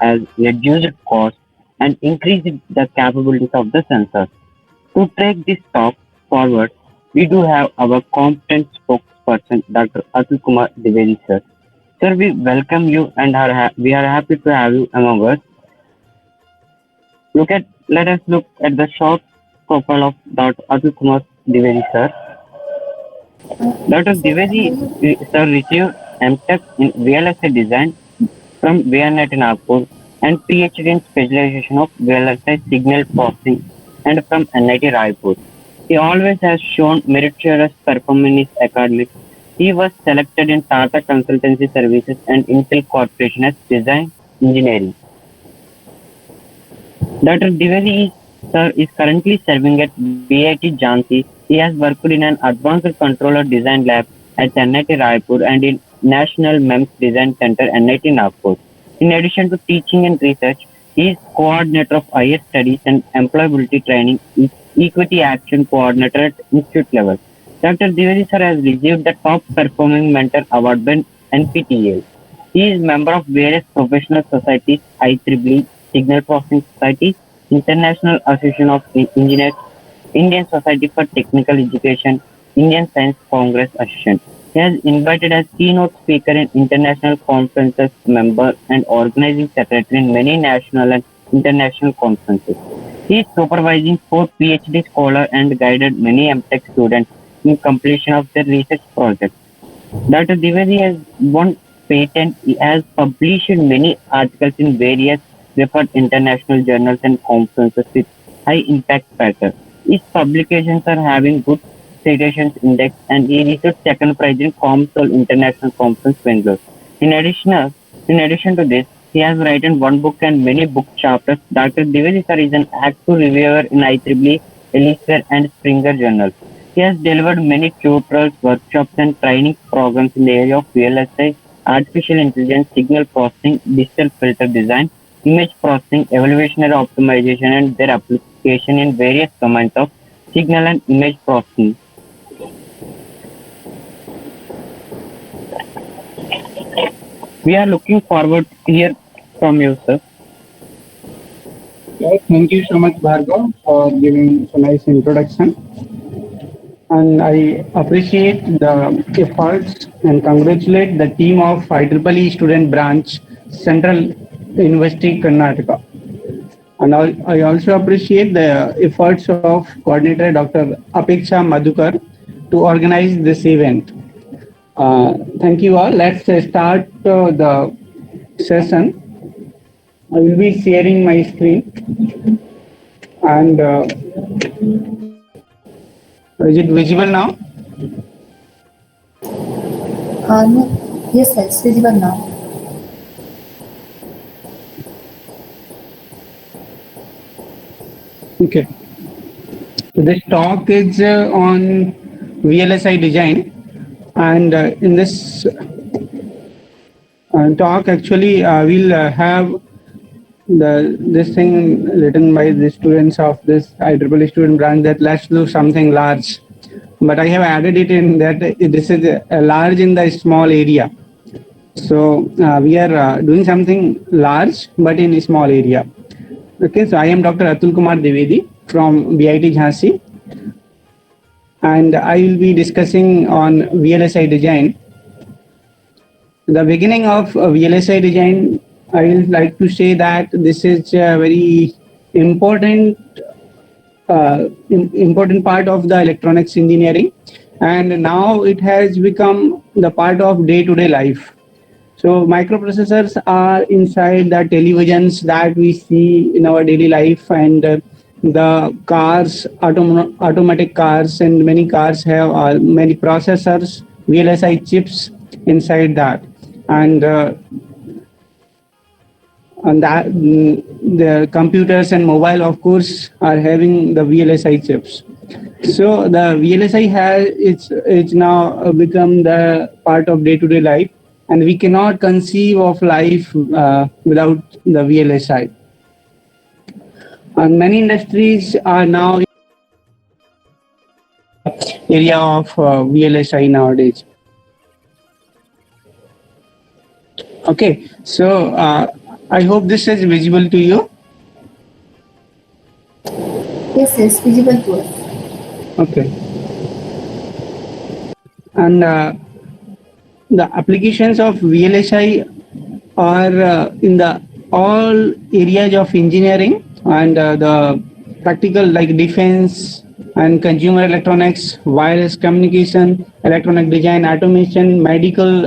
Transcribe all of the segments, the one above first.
has reduced cost and increased the capabilities of the sensors. To take this talk forward, we do have our competent spokesperson, Dr. Atul Kumar Dwivedi, sir. Sir, we welcome you and we are happy to have you among us. Let us look at the short profile of Dr. Atul Kumar Dwivedi, sir. Dr. Dwivedi, sir, received MTech in Real Estate Design from VNet in Nagpur and PhD in Specialization of Real Estate Signal Processing and from NIT Raipur. He always has shown meritorious performance in his academics. He was selected in Tata Consultancy Services and Intel Corporation as Design Engineering. Dr. Dwivedi sir is currently serving at BIT Jhansi. He has worked in an advanced controller design lab at NIT Raipur and in National MEMS Design Center NIT Nagpur. In addition to teaching and research, he is coordinator of higher studies and employability training, equity action coordinator at institute level. Dr. Dwivedi sir has received the top performing mentor award by NPTEL. He is member of various professional societies, IEEE, Signal Processing Society, International Association of Engineers, Indian Society for Technical Education, Indian Science Congress Association. He has invited as keynote speaker in international conferences, member and organizing secretary in many national and international conferences. He is supervising 4 PhD scholars and guided many MTech students in completion of their research projects. Dr. Dwivedi has won patent. He has published many articles in various referred international journals and conferences with high impact factor. His publications are having good citations index and he received second prize in COMSOL International Conference Bangalore. In addition to this, he has written one book and many book chapters. Dr. Dwivedi sir is an active reviewer in IEEE, Elsevier and Springer journals. He has delivered many tutorials, workshops and training programs in the area of VLSI, artificial intelligence, signal processing, digital filter design, image processing, evaluationary optimization and their application in various domains of signal and image processing. We are looking forward to hear from you, sir. Thank you so much, Bhargav, for giving a nice introduction. And I appreciate the efforts and congratulate the team of IEEE Student Branch, Central University, Karnataka. And I also appreciate the efforts of coordinator Dr. Apeksha Madhukar to organize this event. Thank you all. Let's start the session. I will be sharing my screen. And is it visible now? No. Yes, sir, it's visible now. Okay. So this talk is on VLSI design, and in this talk, actually, we'll have this thing written by the students of this IEEE student branch that let's do something large. But I have added it in that this is a large in the small area. So we are doing something large, but in a small area. Okay, so I am Dr. Atul Kumar Dwivedi from BIT Jhansi, and I will be discussing on VLSI design. The beginning of VLSI design, I would like to say that this is a very important important part of the electronics engineering, and now it has become the part of day-to-day life. So microprocessors are inside the televisions that we see in our daily life, and the cars, automatic cars, and many cars have many processors, VLSI chips inside that, and that the computers and mobile, of course, are having the VLSI chips. So the VLSI it's now become the part of day-to-day life, and we cannot conceive of life without the VLSI. And many industries are now in the area of VLSI nowadays. Okay, so I hope this is visible to you. Yes, visible to us. Okay. And the applications of VLSI are in the all areas of engineering and the practical like defense and consumer electronics, wireless communication, electronic design, automation, medical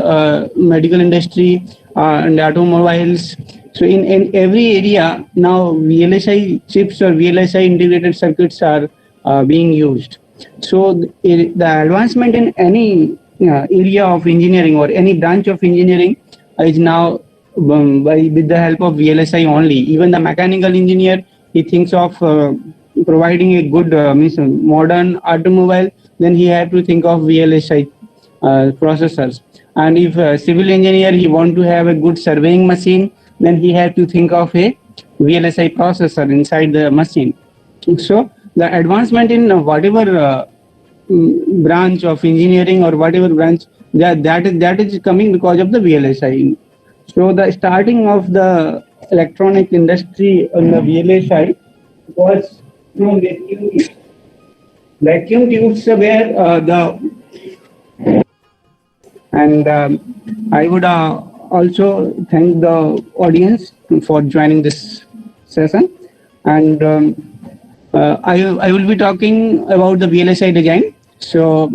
industry, and automobiles. So in every area now VLSI chips or VLSI integrated circuits are being used. So the advancement in any area of engineering or any branch of engineering is now with the help of VLSI only. Even the mechanical engineer, he thinks of providing a good means modern automobile, then he have to think of VLSI processors. And if civil engineer he want to have a good surveying machine, then he have to think of a VLSI processor inside the machine. So the advancement in whatever branch of engineering or whatever branch that is coming because of the VLSI. So the starting of the electronic industry on the VLSI was from vacuum tubes. Vacuum tubes were the and I would also thank the audience for joining this session. And I will be talking about the VLSI design. So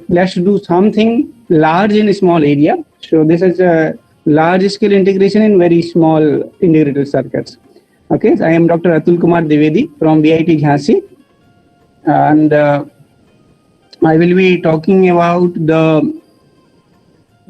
let's do something large in a small area. So this is a large scale integration in very small integrated circuits. Okay, so I am Dr. Atul Kumar Dwivedi from VIT Jhansi, and I will be talking about the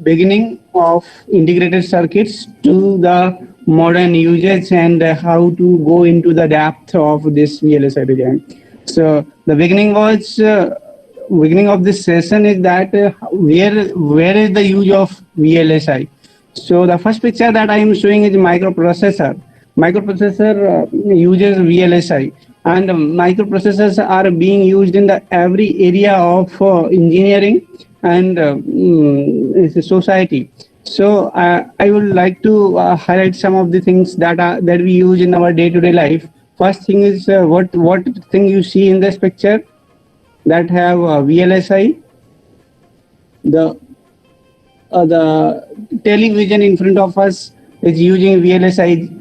beginning of integrated circuits to the modern usage and how to go into the depth of this VLSI design. So the beginning of this session is that where is the use of VLSI? So the first picture that I am showing is microprocessor. Microprocessor uses VLSI, and microprocessors are being used in the every area of engineering and society. So I would like to highlight some of the things that we use in our day-to-day life. First thing is what thing you see in this picture that have VLSI. The television in front of us is using VLSI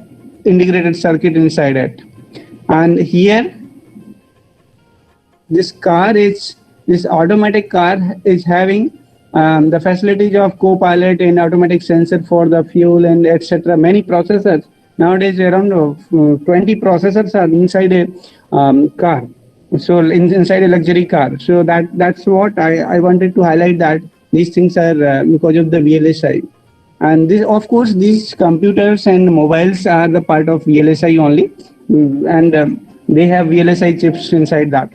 integrated circuit inside it, and here this automatic car is having the facilities of co-pilot and automatic sensor for the fuel and etc. Many processors nowadays, around 20 processors are inside a car. So inside a luxury car. So that's what I wanted to highlight, that these things are because of the VLSI. And this, of course, these computers and mobiles are the part of VLSI only, and they have VLSI chips inside that.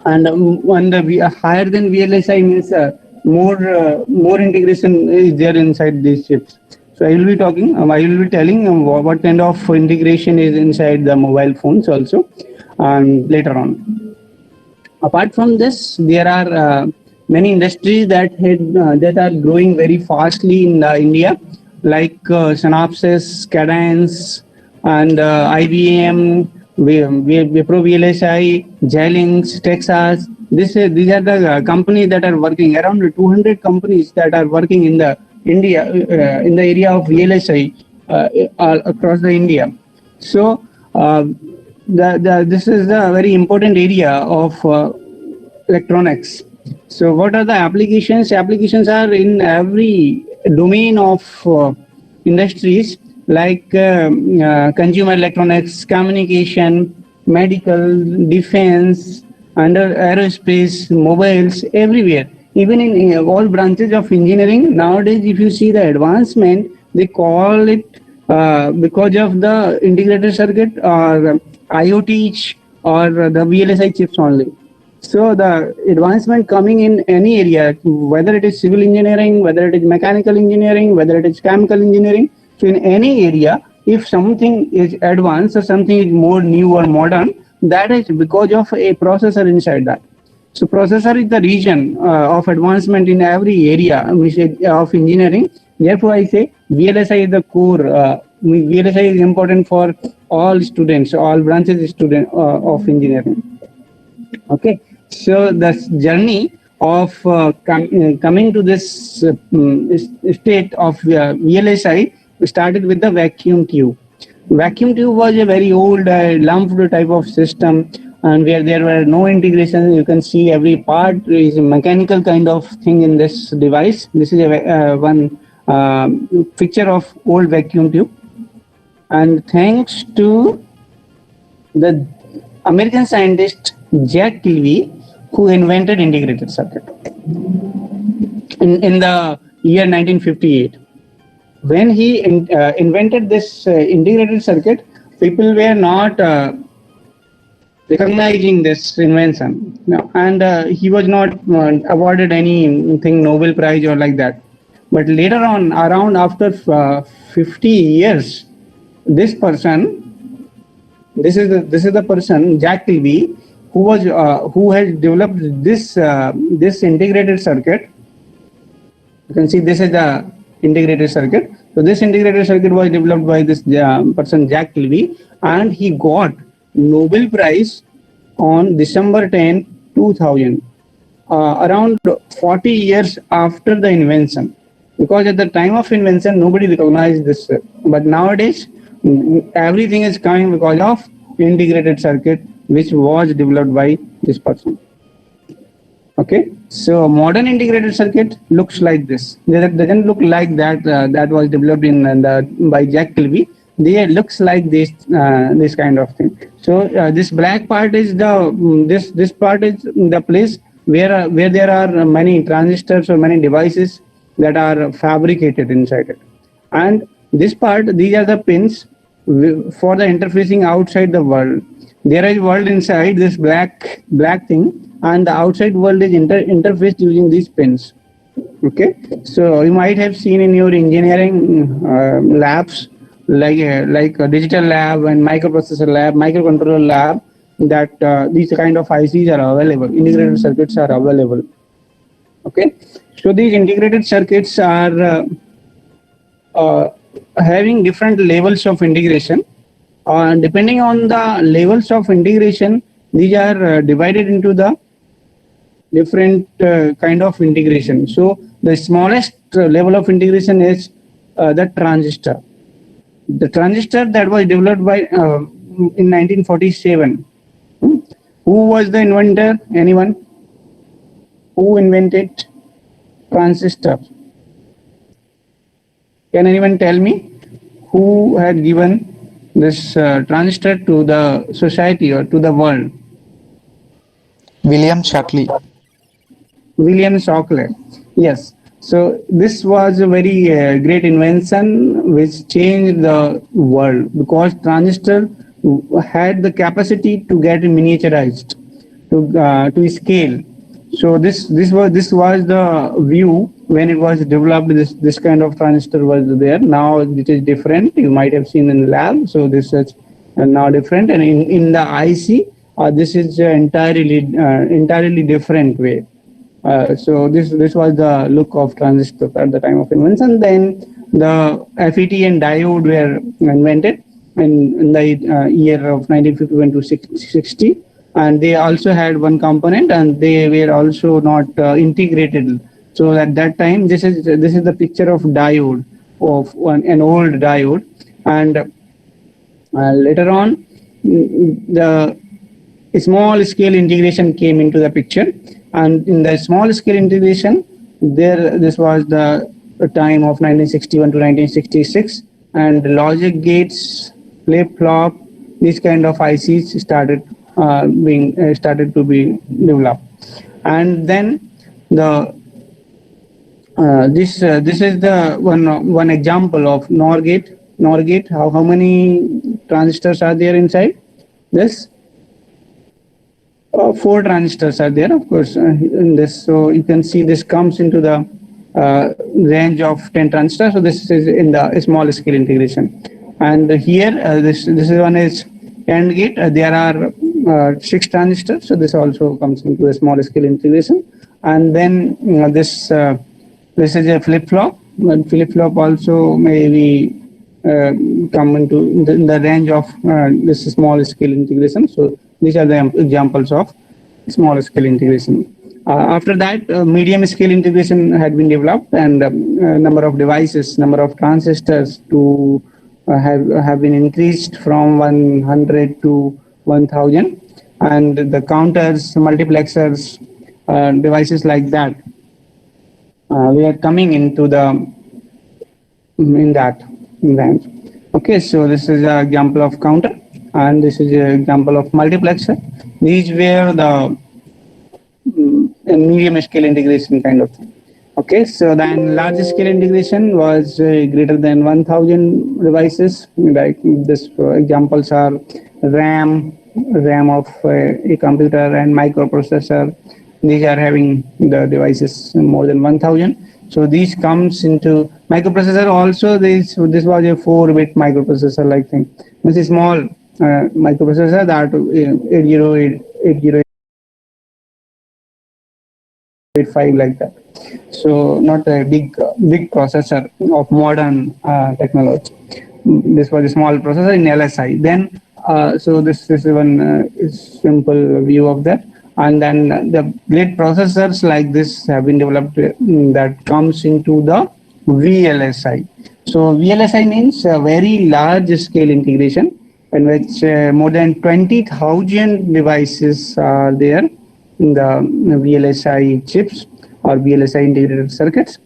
And when the higher than VLSI means more integration is there inside these chips. So I will be talking. I will be telling what kind of integration is inside the mobile phones also, later on. Apart from this, there are many industries that are growing very fastly in India, like Synopsys, Cadence, and IBM, Wipro VLSI, Xilinx, Texas. These are the companies that are working. Around 200 companies that are working in the India in the area of VLSI across the India. So this is a very important area of electronics. So what are the applications? Applications are in every domain of industries, like consumer electronics, communication, medical, defense, under aerospace, mobiles, everywhere. Even in all branches of engineering, nowadays, if you see the advancement, they call it because of the integrated circuit or IoT or the VLSI chips only. So the advancement coming in any area, whether it is civil engineering, whether it is mechanical engineering, whether it is chemical engineering, so in any area, if something is advanced or something is more new or modern, that is because of a processor inside that. So processor is the region of advancement in every area of engineering. Therefore, I say VLSI is the core. VLSI is important for all students, all branches of engineering. Okay, so the journey of coming to this state of VLSI started with the vacuum tube. Vacuum tube was a very old lumped type of system, and where there were no integration. You can see every part is a mechanical kind of thing in this device. This is a one picture of old vacuum tube, and thanks to the American scientist Jack Kilby, who invented integrated circuit in the year 1958. When he invented this integrated circuit, people were not recognizing this invention. No, and he was not awarded anything Nobel Prize or like that. But later on, around after 50 years, this person, this is the person, Jack Kilby, who has developed this integrated circuit. You can see this is the integrated circuit. So this integrated circuit was developed by this person Jack Kilby, and he got Nobel Prize on December 10, 2000, around 40 years after the invention. Because at the time of invention, nobody recognized this. But nowadays, everything is coming because of integrated circuit, which was developed by this person. Okay, so modern integrated circuit looks like this. It doesn't look like that that was developed by Jack Kilby. They looks like this this kind of thing. So this black part is this part is the place where there are many transistors or many devices that are fabricated inside it. And this part, these are the pins for the interfacing outside the world. There is world inside this black thing, and the outside world is interfaced using these pins. Okay, so you might have seen in your engineering labs, like a digital lab and microprocessor lab, microcontroller lab, that these kind of ICs are available, integrated circuits are available. Okay, so these integrated circuits are having different levels of integration. Depending on the levels of integration, these are divided into the different kind of integration. So the smallest level of integration is the transistor. The transistor that was developed by in 1947. Who was the inventor? Anyone? Who invented transistor? Can anyone tell me who had given this transistor to the society or to the world? William Shockley. William Shockley. Yes. So this was a very great invention which changed the world, because transistor had the capacity to get miniaturized, to scale. So this was the view when it was developed. This kind of transistor was there. Now it is different. You might have seen in the lab. So this is now different, and in the IC, this is entirely different way. So this was the look of transistor at the time of invention. Then the FET and diode were invented in the year of 1951 to 60, and they also had one component, and they were also not integrated. So at that time, this is the picture of diode, of an old diode, and later on the small scale integration came into the picture. And in the small scale integration, this was the time of 1961 to 1966, and logic gates, flip flop, these kind of ICs started to be developed. And then this is the one example of NOR gate. NOR gate. How many transistors are there inside this? 4 transistors are there, of course, in this. So you can see this comes into the range of 10 transistors. So this is in the small scale integration. And here, this one is AND gate. There are 6 transistors. So this also comes into a small scale integration. And then this is a flip flop. but flip-flop also may be come into the range of this small scale integration. So these are the examples of small scale integration. After that, medium scale integration had been developed, and number of devices, number of transistors to have been increased from 100 to 1000, and the counters, multiplexers, devices like that. We are coming into the in that range. Okay, so this is an example of counter, and this is an example of multiplexer. These were the medium scale integration kind of thing. Okay, so then large scale integration was greater than 1000 devices. Like this examples are RAM of a computer and microprocessor. These are having the devices more than 1000. So these comes into microprocessor also. This was a 4-bit microprocessor like thing. This is small microprocessor that 8085 like that. So not a big processor of modern technology. This was a small processor in LSI. Then so this is one simple view of that. And then the great processors like this have been developed that comes into the VLSI. So VLSI means a very large scale integration in which more than 20,000 devices are there in the VLSI chips or VLSI integrated circuits.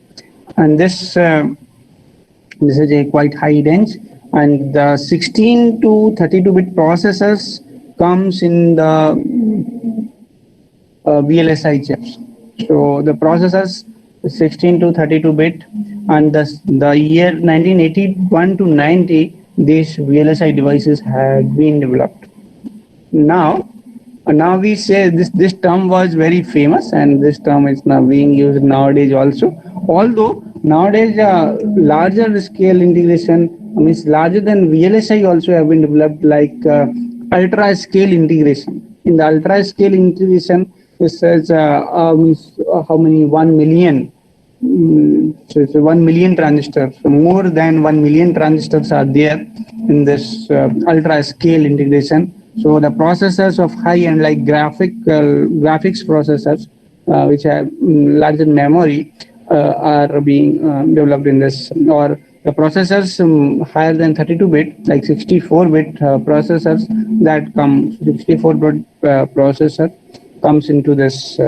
And this is a quite high range, and the 16 to 32-bit processors comes in the VLSI chips. So the processors 16 to 32-bit, and the year 1981 to 90, these VLSI devices had been developed. Now we say this term was very famous, and this term is now being used nowadays also. Although nowadays larger scale integration means larger than VLSI also have been developed, like ultra scale integration. In the ultra scale integration, this says means how many 1 million. So it's 1 million transistors. So more than 1 million transistors are there in this ultra scale integration. So the processors of high-end like graphics processors, which have larger memory, are being developed in this, or the processors higher than 32-bit, like 64-bit processors that come 64-bit processor comes into this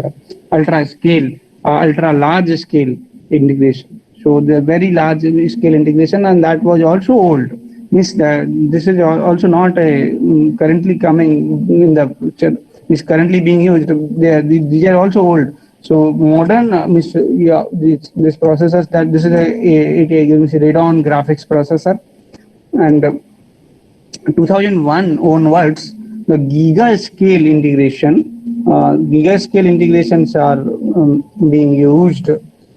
ultra large scale integration. So the very large scale integration, and that was also old. Means that this is also not a currently coming in the is currently being used. These are also old. So modern means this processors, that this is a Radeon graphics processor, and 2001 onwards the giga scale integrations are being used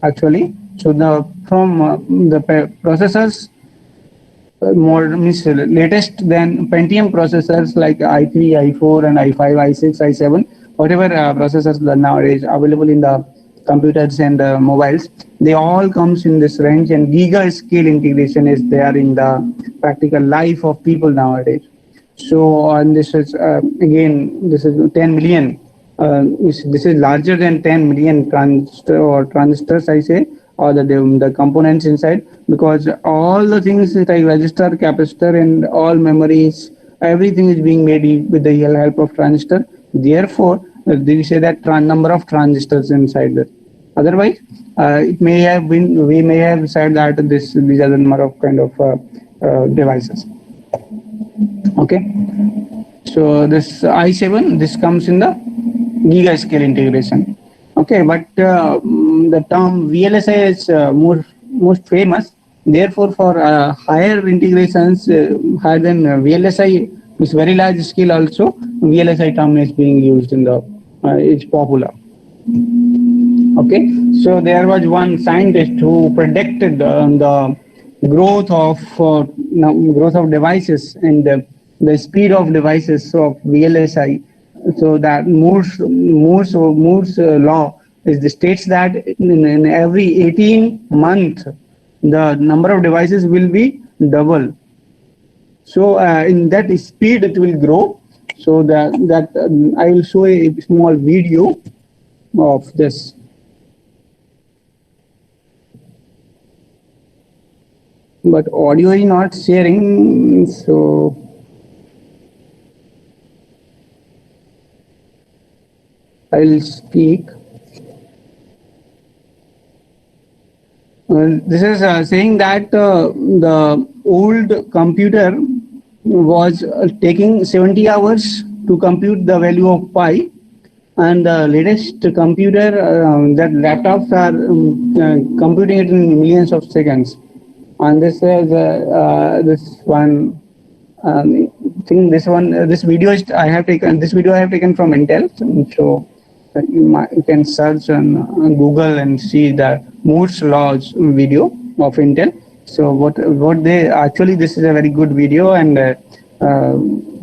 actually. So from the processors more means latest than Pentium processors like i3, i4, and i5, i6, i7, whatever processors are nowadays available in the computers and mobiles, they all comes in this range, and giga scale integration is there in the practical life of people nowadays. So and this is again, this is 10 million. This is larger than 10 million transistors, I say, or the components inside, because all the things like register, capacitor, and all memories, everything is being made with the help of transistor. Therefore, they say that number of transistors inside that. Otherwise, it may have been, we may have said that these are the number of kind of devices. Okay, so this i7, this comes in the giga scale integration. Okay, but the term VLSI is most famous. Therefore, for higher integrations, higher than VLSI, is very large scale also, VLSI term is being used in the, it's popular. Okay, so there was one scientist who predicted the growth of devices and the speed of devices of VLSI. So that Moore's law is the states that in every 18 months the number of devices will be double. So in that speed it will grow. So that I will show a small video of this. But audio is not sharing, so I'll speak. This is saying that the old computer was taking 70 hours to compute the value of pi, and the latest computer, that laptops are computing it in millions of seconds. And this is this one thing. This video is I have taken. This video I have taken from Intel. So you can search on Google and see the Moore's laws video of Intel. So what they actually, this is a very good video, and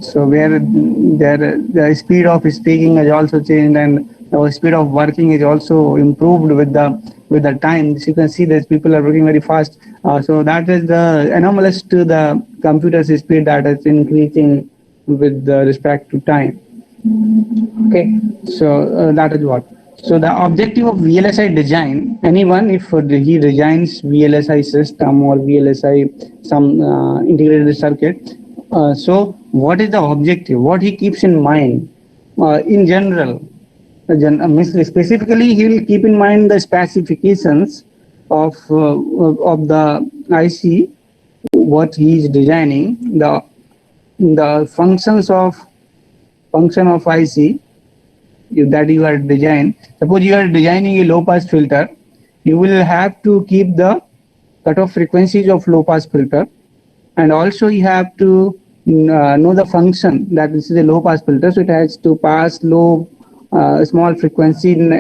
so where the speed of speaking has also changed, and the speed of working is also improved with the time. So you can see that people are working very fast. So that is the anomalous to the computer's speed that is increasing with respect to time. Okay, so that is what. So the objective of VLSI design, anyone if he designs VLSI system or VLSI some integrated circuit, so what is the objective? What he keeps in mind in general? Specifically, he will keep in mind the specifications of the IC, what he is designing, the functions of IC that you are designing. Suppose you are designing a low pass filter, you will have to keep the cutoff frequencies of low pass filter, and also you have to know the function that this is a low pass filter, so it has to pass low small frequencies, and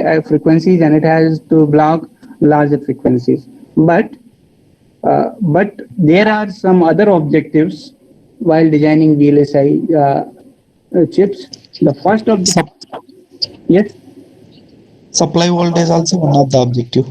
it has to block larger frequencies. But there are some other objectives while designing VLSI chips. The first of yes, supply voltage also one of the objective.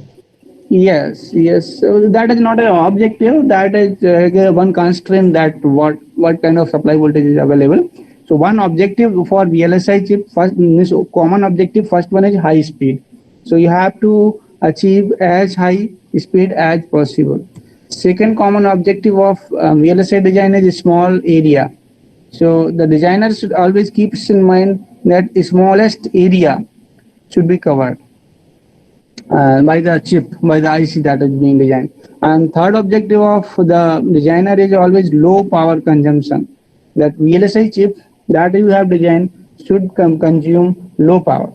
yes. So that is not an objective. That is one constraint, that what kind of supply voltage is available. So one objective for VLSI chip, first this common objective, first one is high speed. So you have to achieve as high speed as possible. Second common objective of VLSI design is small area. So the designer should always keep in mind that the smallest area should be covered by the chip, by the IC that is being designed. And third objective of the designer is always low power consumption. That VLSI chip that you have designed should consume low power.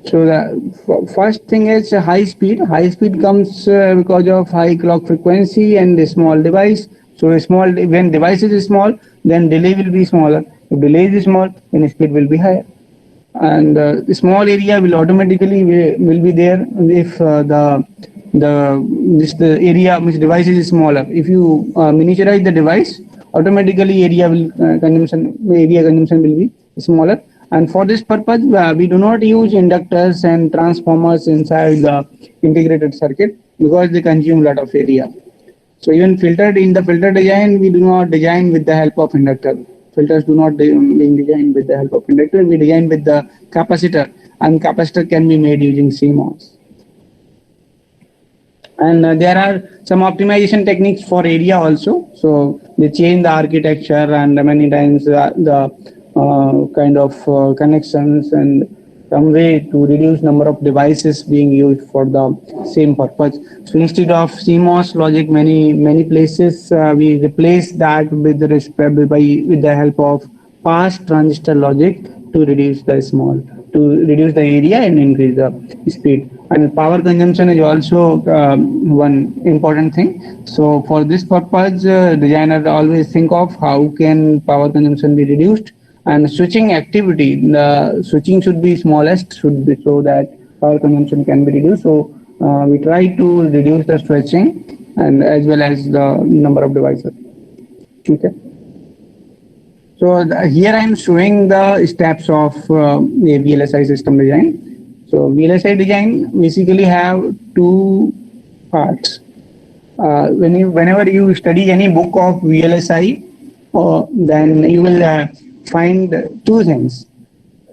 So the first thing is high speed. High speed comes because of high clock frequency and a small device. So when device is small, then delay will be smaller. If delay is small, then speed will be higher. And the small area will automatically will be there if the area which device is smaller. If you miniaturize the device, automatically area consumption will be smaller. And for this purpose, we do not use inductors and transformers inside the integrated circuit because they consume a lot of area. So even in the filter design, we do not design with the help of inductor. Filters do not being designed with the help of inductor. We design with the capacitor, and capacitor can be made using CMOS. And there are some optimization techniques for area also. So they change the architecture, and many times the kind of connections and some way to reduce number of devices being used for the same purpose. So instead of CMOS logic, many places we replace that with the help of fast transistor logic to reduce the area and increase the speed. And power consumption is also one important thing. So for this purpose, designer always think of how can power consumption be reduced. And switching activity, the switching should be smallest, should be so that power consumption can be reduced. So we try to reduce the switching and as well as the number of devices. Okay. So here I am showing the steps of a VLSI system design. So VLSI design basically have two parts. Whenever you study any book of VLSI, then you will find two things.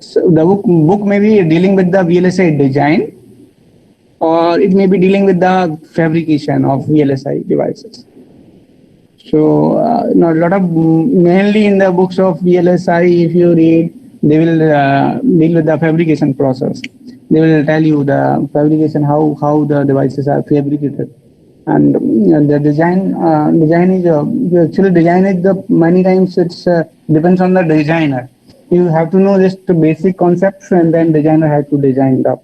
So the book may be dealing with the VLSI design, or it may be dealing with the fabrication of VLSI devices. So, a lot of mainly in the books of VLSI, if you read, they will deal with the fabrication process. They will tell you the fabrication, how the devices are fabricated, and the design is you actually design it. The many times it's depends on the designer. You have to know just the basic concepts, and then designer has to design the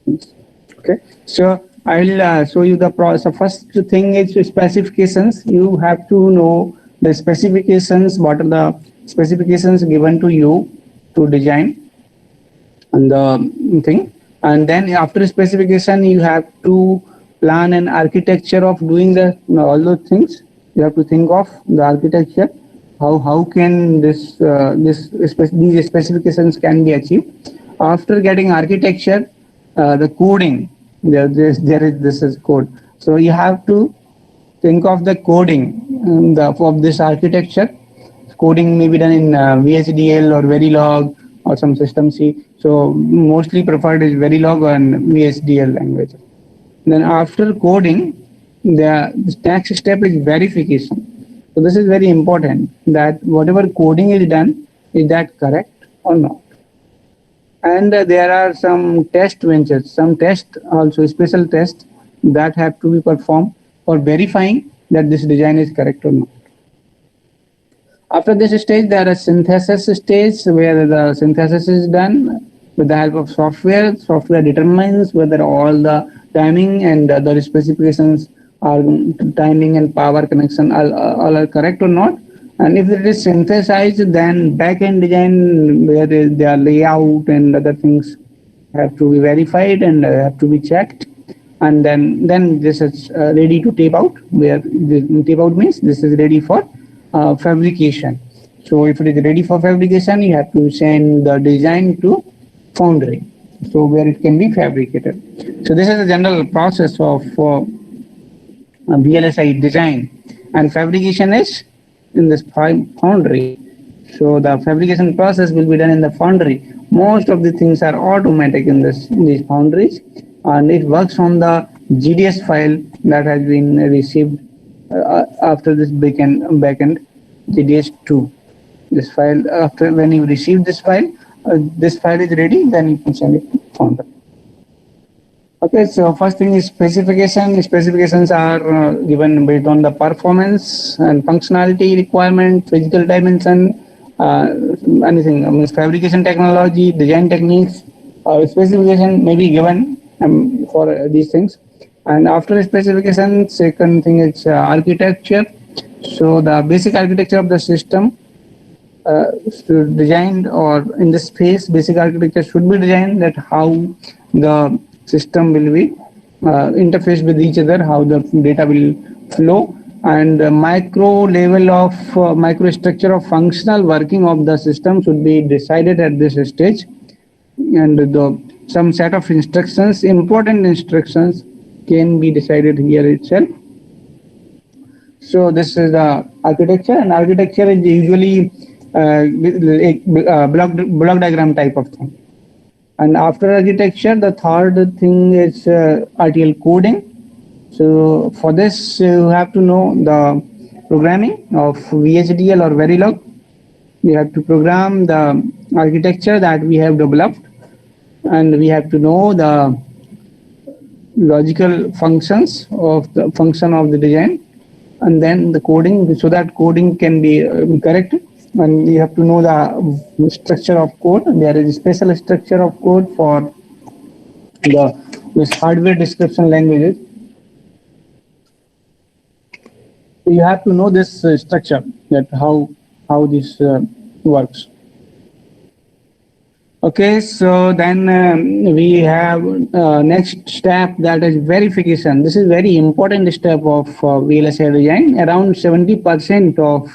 things. Okay, so I will show you the process. First thing is specifications. You have to know the specifications. What are the specifications given to you to design and the thing? And then after specification, you have to plan an architecture of doing all those things. You have to think of the architecture. How can these specifications can be achieved? After getting architecture, the coding. This is code. So you have to think of the coding of this architecture. Coding may be done in VHDL or Verilog or some system C. So mostly preferred is Verilog and VHDL language. Then after coding, the next step is verification. So this is very important, that whatever coding is done, is that correct or not? And there are some test benches, some tests, also special tests that have to be performed for verifying that this design is correct or not. After this stage, there is synthesis stage, where the synthesis is done with the help of software. Software determines whether all the timing and other specifications are timing and power connection all are correct or not. And if it is synthesized, then back-end design, where their layout and other things have to be verified and have to be checked. And then this is ready to tape out, where the tape out means this is ready for fabrication. So if it is ready for fabrication, you have to send the design to foundry, so where it can be fabricated. So this is the general process of VLSI design, and fabrication is in this foundry. So the fabrication process will be done in the foundry. Most of the things are automatic in these foundries, and it works on the GDS file that has been received after this backend GDS2. This file, after when you receive this file is ready, then you can send it to foundry. Okay, so first thing is specification. Specifications are given based on the performance and functionality requirement, physical dimension, anything. Fabrication technology, design techniques. Specification may be given for these things. And after specification, second thing is architecture. So the basic architecture of the system designed, or in this phase, basic architecture should be designed, that how the system will be interface with each other, how the data will flow, and micro level of microstructure of functional working of the system should be decided at this stage, and some set of instructions, important instructions, can be decided here itself. So this is the architecture, and architecture is usually block diagram type of thing. And after architecture, the third thing is RTL coding. So for this, you have to know the programming of VHDL or Verilog. You have to program the architecture that we have developed, and we have to know the logical functions of the function of the design, and then the coding, so that coding can be corrected. And you have to know the structure of code. There is a special structure of code for this hardware description languages. So you have to know this structure, that how this works. Okay, so then we have next step, that is verification. This is very important step of VLSI design. Around 70% of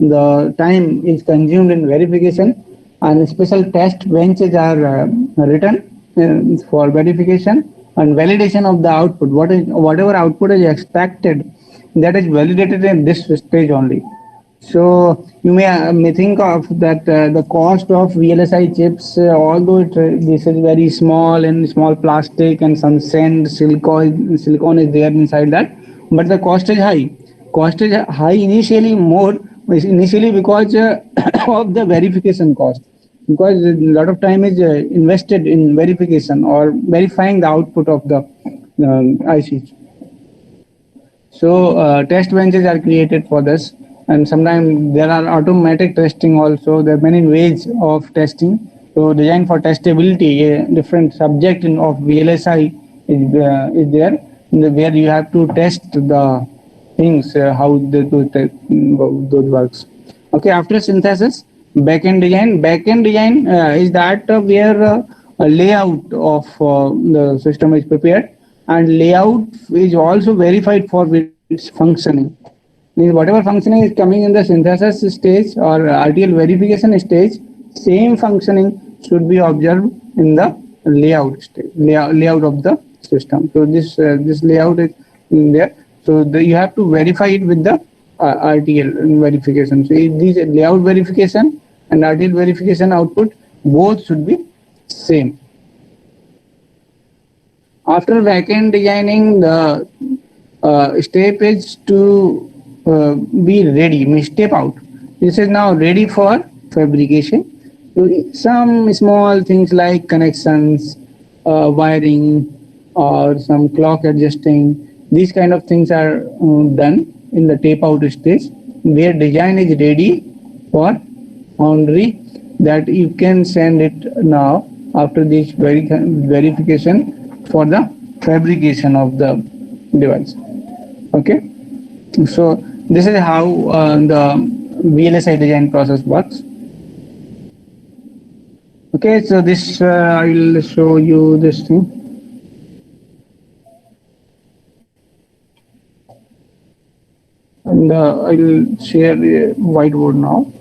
the time is consumed in verification, and special test benches are written for verification and validation of the output. Whatever output is expected that is validated in this stage only. So you may think of that the cost of VLSI chips, although this is very small and small plastic and some sand silicon is there inside that, but the cost is high. Cost is high initially more initially because of the verification cost, because a lot of time is invested in verification or verifying the output of the ICs. So test benches are created for this, and sometimes there are automatic testing also. There are many ways of testing. So design for testability, a different subject of VLSI is there, where you have to test the things how those works. Okay, after synthesis, backend design. Backend design is that where a layout of the system is prepared, and layout is also verified for its functioning. Means whatever functioning is coming in the synthesis stage or RTL verification stage, same functioning should be observed in the layout stage, layout of the system. So this layout is in there. So you have to verify it with the RTL verification. So these layout verification and RTL verification output both should be same. After backend designing, the step is to be ready, means step out. This is now ready for fabrication. So some small things like connections, wiring, or some clock adjusting, these kind of things are done in the tape out stage, where design is ready for foundry, that you can send it now after this verification for the fabrication of the device. Okay, so this is how the VLSI design process works. Okay, so this I will show you this thing. And I will share the whiteboard now.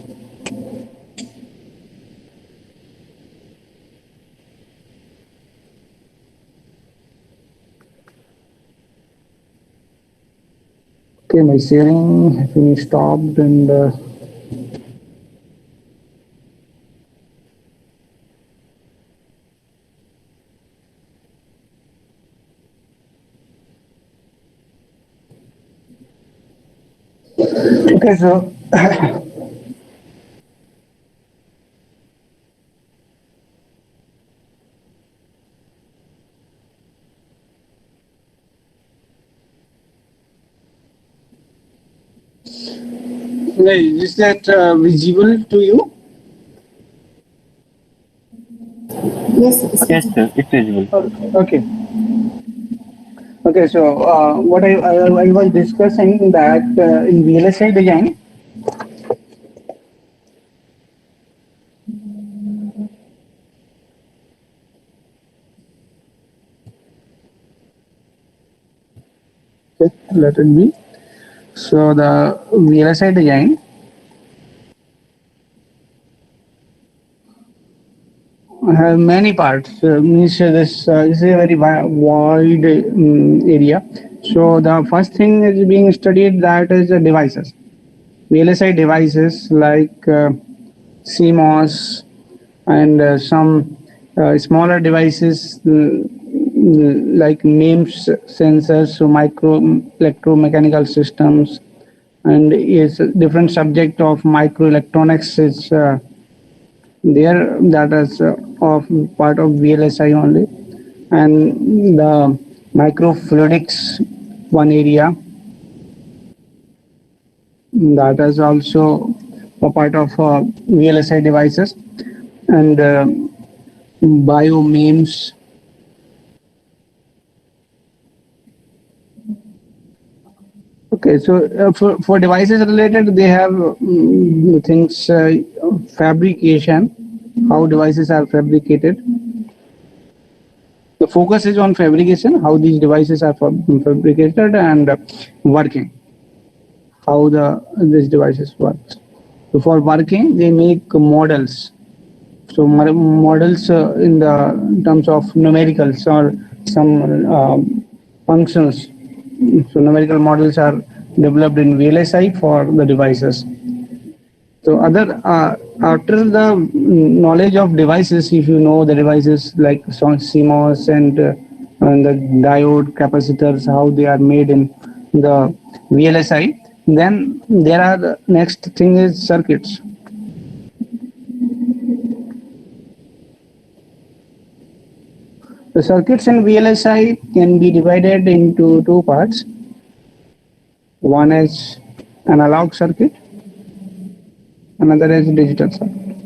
Okay, my sharing has been stopped, and okay, so is that visible to you? Yes, it's Yes, sir, it's visible. Okay. Okay, so what I was discussing that in VLSI design, okay, let it be. So the VLSI design have many parts. Means this is a very wide area. So the first thing is being studied, that is the devices. VLSI devices like CMOS and some smaller devices like MEMS sensors, so micro electromechanical systems, and is a different subject of microelectronics is there, that is of part of VLSI only, and the microfluidics one area, that is also a part of VLSI devices, and biomemes. Okay, so for devices related, they have things fabrication, how devices are fabricated. The focus is on fabrication, how these devices are fabricated, and working, how these devices work. So for working, they make models. So models in terms of numericals or some functions. So numerical models are developed in VLSI for the devices. So after the knowledge of devices, if you know the devices like CMOS and the diode capacitors, how they are made in the VLSI, then there are the next thing is circuits. The circuits in VLSI can be divided into two parts. One is analog circuit, another is digital circuit.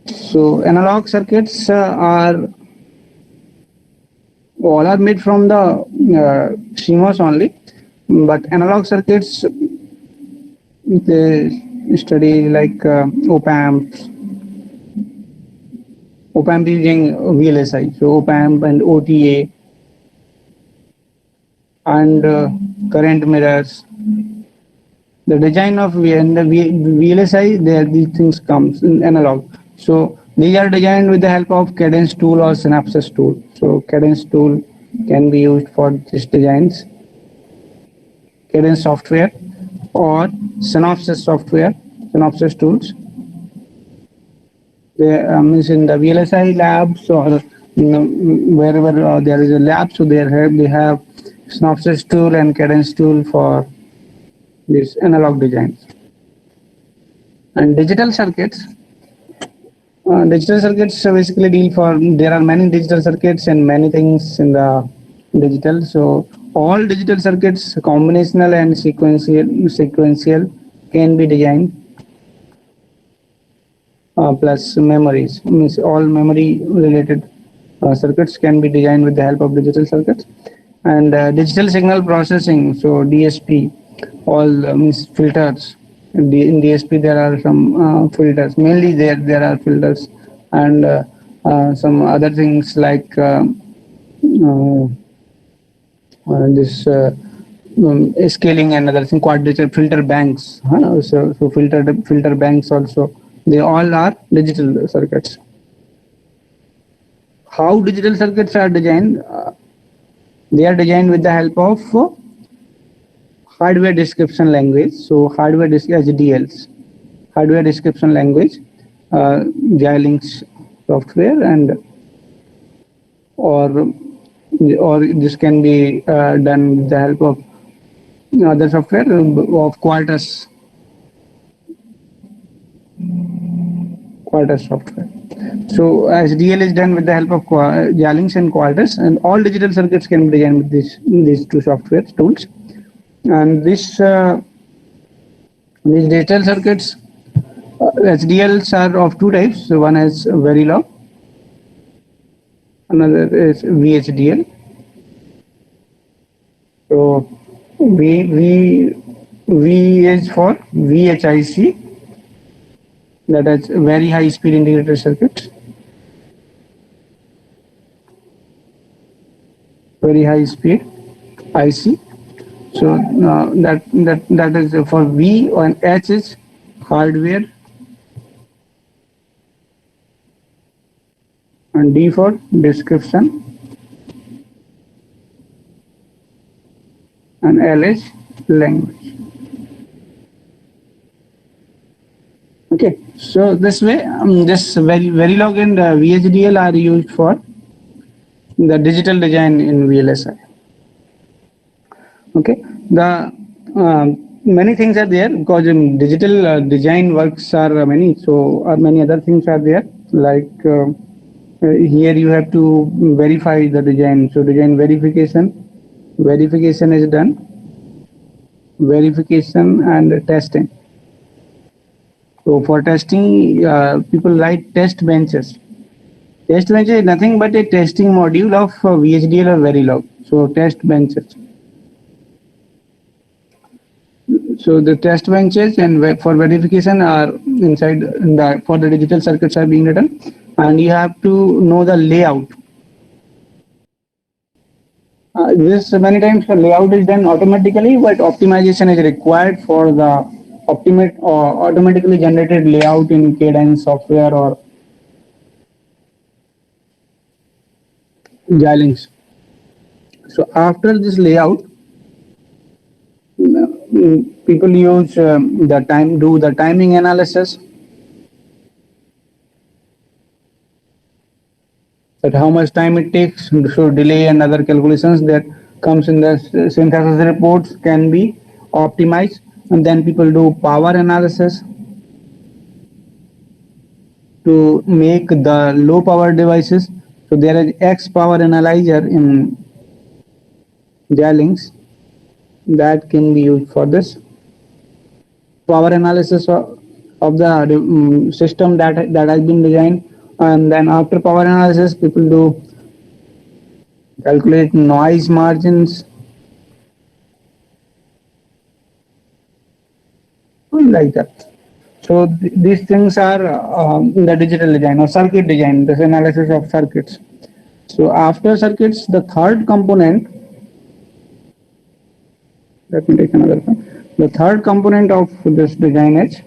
So analog circuits are all are made from the CMOS only, but analog circuits they study like op-amp using VLSI, so op-amp and OTA and current mirrors. The design of VLSI, there these things comes in analog. So these are designed with the help of Cadence tool or Synopsys tool. So Cadence tool can be used for these designs. Cadence software or Synopsys software, Synopsys tools. They means in the VLSI labs or wherever there is a lab, so they have Synopsys tool and Cadence tool for these analog designs. And digital circuits basically deal for, there are many digital circuits and many things in the digital. So all digital circuits, combinational and sequential can be designed, plus memories, means all memory related circuits can be designed with the help of digital circuits. And digital signal processing, so DSP, all means filters. In DSP there are some filters, mainly there are filters, and some other things like this scaling and other thing, quadrature filter banks. So filter banks also, they all are digital circuits. How digital circuits are designed? They are designed with the help of hardware description language. So HDLs, hardware description language, Xilinx software, and or this can be done with the help of other software of Quartus software. So HDL is done with the help of Xilinx and Quartus, and all digital circuits can be designed with these two software tools. And these digital circuits, HDLs are of two types. So one is Verilog, another is VHDL. So V is for VHIC, that is very high speed integrated circuit. Very high speed IC. So that is for V, and H is hardware, and D for description, and L is language. Okay, so this way, this Verilog and VHDL are used for the digital design in VLSI. Okay, the many things are there because in digital design works are many. So many other things are there, like here you have to verify the design. So design verification is done. Verification and testing. So for testing, people write test benches. Test bench is nothing but a testing module of VHDL or Verilog. So test benches. So the test benches and for verification are inside for the digital circuits are being written, and you have to know the layout. This many times the layout is done automatically, but optimization is required for the automatically generated layout in Cadence software or Xilinx. So after this layout, people use do the timing analysis, that how much time it takes to delay and other calculations that comes in the synthesis reports can be optimized. And then people do power analysis to make the low power devices. So there is X power analyzer in Xilinx that can be used for this power analysis of the system that has been designed. And then after power analysis, people do calculate noise margins, like that. So these things are in the digital design or circuit design, this analysis of circuits. So after circuits, the third component, let me take another one. The third component of this design is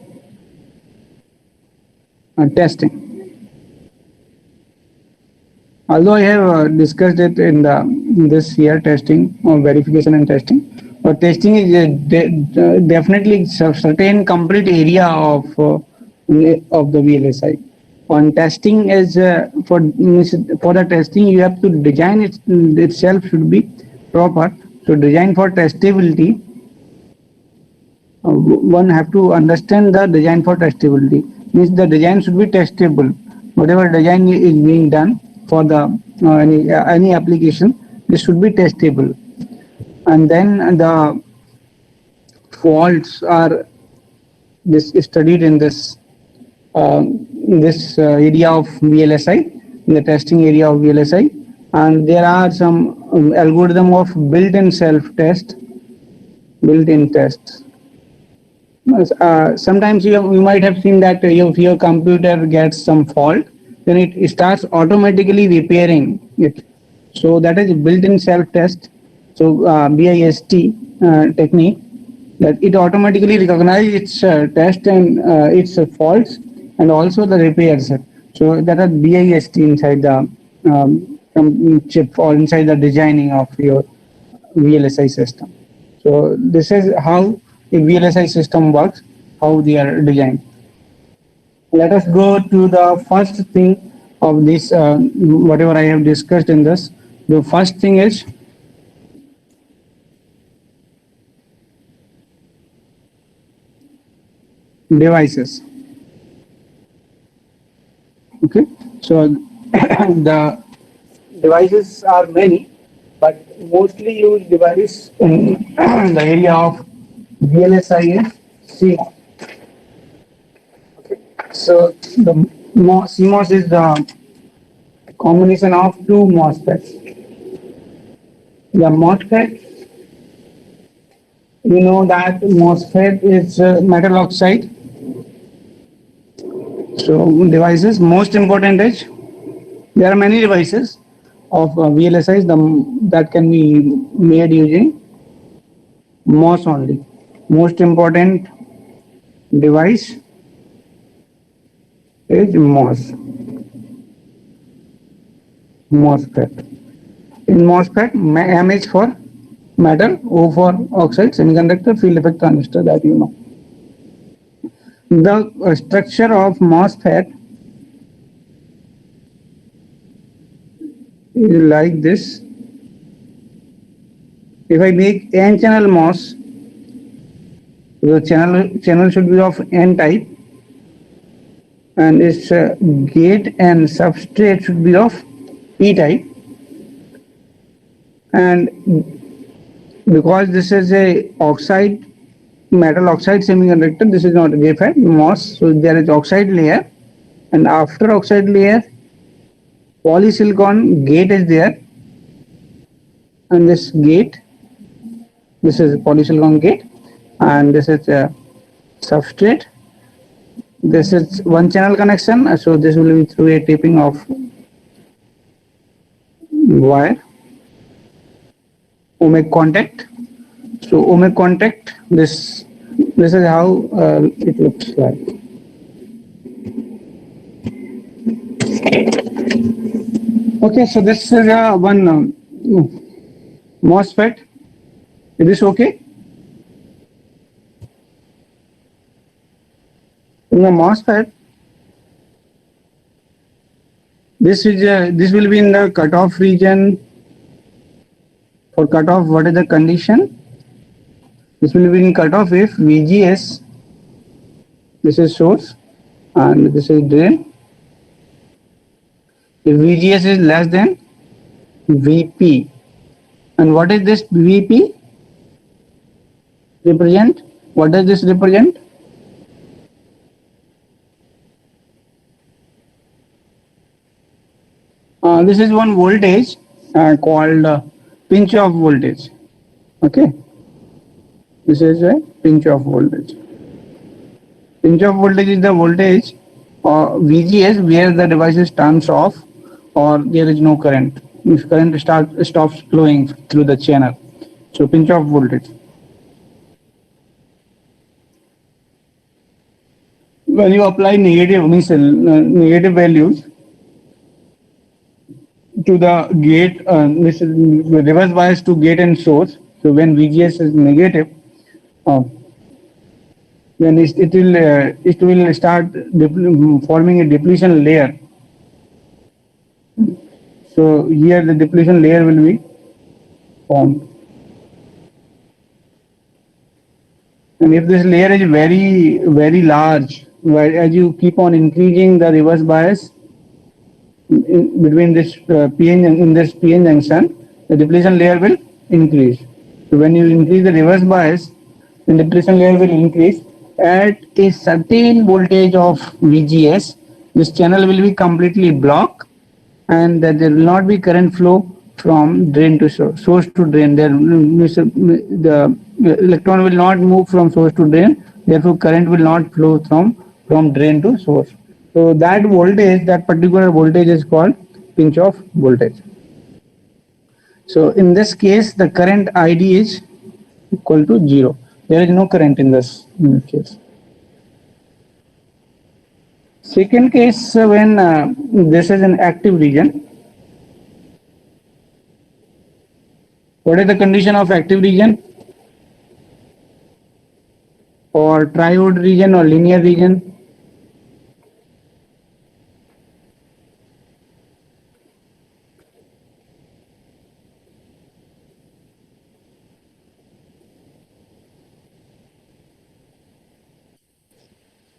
testing. Although I have discussed it in this year, testing or verification and testing, but testing is definitely a certain complete area of the VLSI. On testing is for the testing you have to design itself should be proper. So design for testability, one have to understand the design for testability. Means the design should be testable. Whatever design is being done for the any application, this should be testable. And then the faults are studied in this area of VLSI, in the testing area of VLSI. And there are some algorithm of built-in self-test, built-in tests. Sometimes you might have seen that if your computer gets some fault, then it starts automatically repairing it. So that is built-in self-test. So BIST technique, that it automatically recognizes its test and its faults and also the repairs. So that is BIST inside the chip or inside the designing of your VLSI system. So this is how a VLSI system works, how they are designed. Let us go to the first thing of this, whatever I have discussed in this. The first thing is devices. Okay, so the devices are many, but mostly used device in the area of VLSI is CMOS. Okay, so the CMOS is the combination of two MOSFETs. The MOSFET, you know that MOSFET is metal oxide. So devices, most important is, there are many devices of VLSIs that can be made using MOS only. Most important device is MOSFET. In MOSFET, M is for metal, O for oxide, semiconductor, field effect transistor, that you know. The structure of MOSFET is like this. If I make n channel MOS, the channel should be of n type, and its gate and substrate should be of p type. And because this is a metal oxide semiconductor, this is not a JFET MOS, so there is oxide layer, and after oxide layer polysilicon gate is there, and this is polysilicon gate, and this is a substrate. This is one channel connection, so this will be through a taping of wire, ohmic contact. So ohmic contact, this is how it looks like. Okay, so this is one MOSFET. Is this okay? In the MOSFET, this will be in the cutoff region. For cutoff, what is the condition? This will be in cutoff if VGS, this is source, and this is drain. If VGS is less than VP, and what is this VP represent? What does this represent? This is one voltage called pinch off voltage. Okay, this is a pinch off voltage. Pinch off voltage is the voltage VGS where the device turns off or there is no current. If current stops flowing through the channel. So pinch off voltage. When you apply negative values to the gate, this is reverse bias to gate and source. So when VGS is negative, then it will start forming a depletion layer. So here the depletion layer will be formed. And if this layer is very large, as you keep on increasing the reverse bias between this in this PN junction, the depletion layer will increase. So when you increase the reverse bias, the depletion layer will increase at a certain voltage of VGS. This channel will be completely blocked, and there will not be current flow from drain to source to drain. The electron will not move from source to drain. Therefore, current will not flow from drain to source. So that voltage, that particular voltage is called pinch off voltage. So in this case, the current ID is equal to 0. There is no current in this case. Second case, when this is an active region. What is the condition of active region? Or triode region or linear region?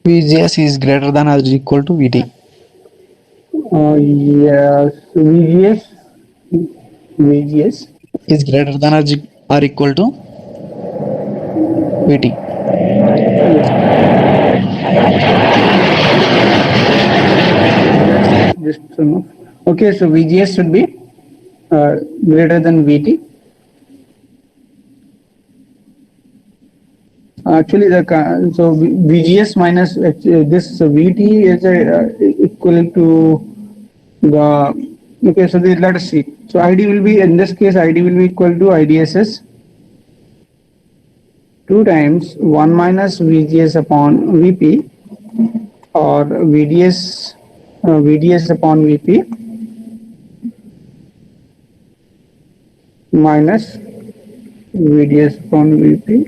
VGS is greater than or equal to VT. Yes, VGS Is greater than or equal to VT. Okay, so VGS should be greater than VT. Actually, so VGS minus this VT is equal to the. Okay, so let us see. So ID will be, in this case, ID will be equal to IDSS 2 times 1 minus VGS upon VP, or VDS upon VP minus VDS upon VP.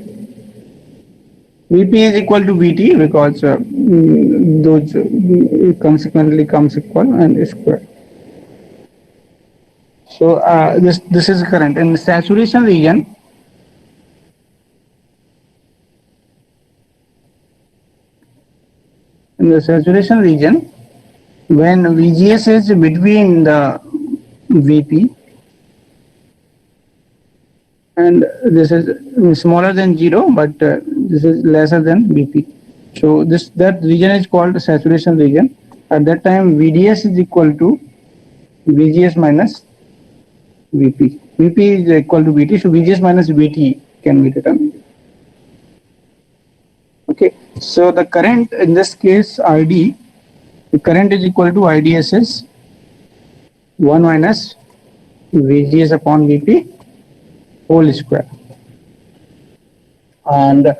VP is equal to VT because those consequently comes equal and square. So this is current in the saturation region. In the saturation region, when VGS is between the VP and this is smaller than 0, but this is lesser than VP. So that region is called saturation region. At that time, VDS is equal to VGS minus VP. VP is equal to VT, so VGS minus VT can be determined. Okay, so the current in this case ID, the current is equal to IDSS 1 minus VGS upon VP whole square. And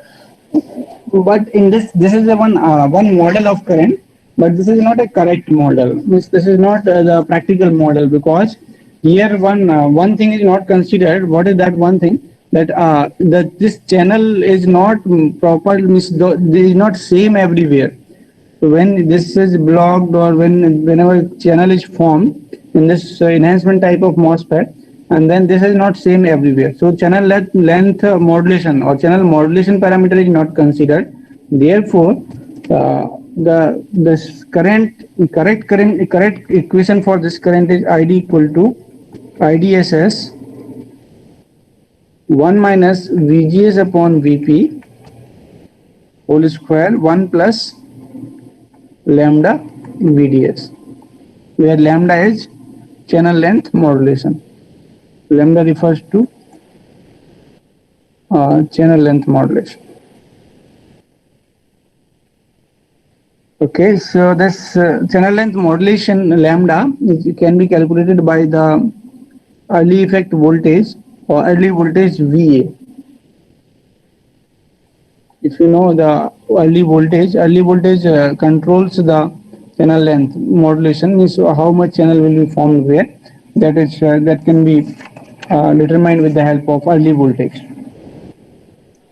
but in this is a one model of current, but this is not a correct model. This is not the practical model, because here one thing is not considered. What is that one thing? That this channel is not proper, means is not same everywhere. So when this is blocked or whenever channel is formed in this enhancement type of MOSFET, and then this is not same everywhere. So channel length modulation or channel modulation parameter is not considered. Therefore, the this correct equation for this current is ID equal to IDSS 1 minus VGS upon VP whole square 1 plus lambda VDS, where lambda is channel length modulation. Lambda refers to channel length modulation. Okay, so this channel length modulation lambda can be calculated by the early effect voltage or early voltage VA. If you know the early voltage controls the channel length modulation, means how much channel will be formed where. That can be determined with the help of early voltage.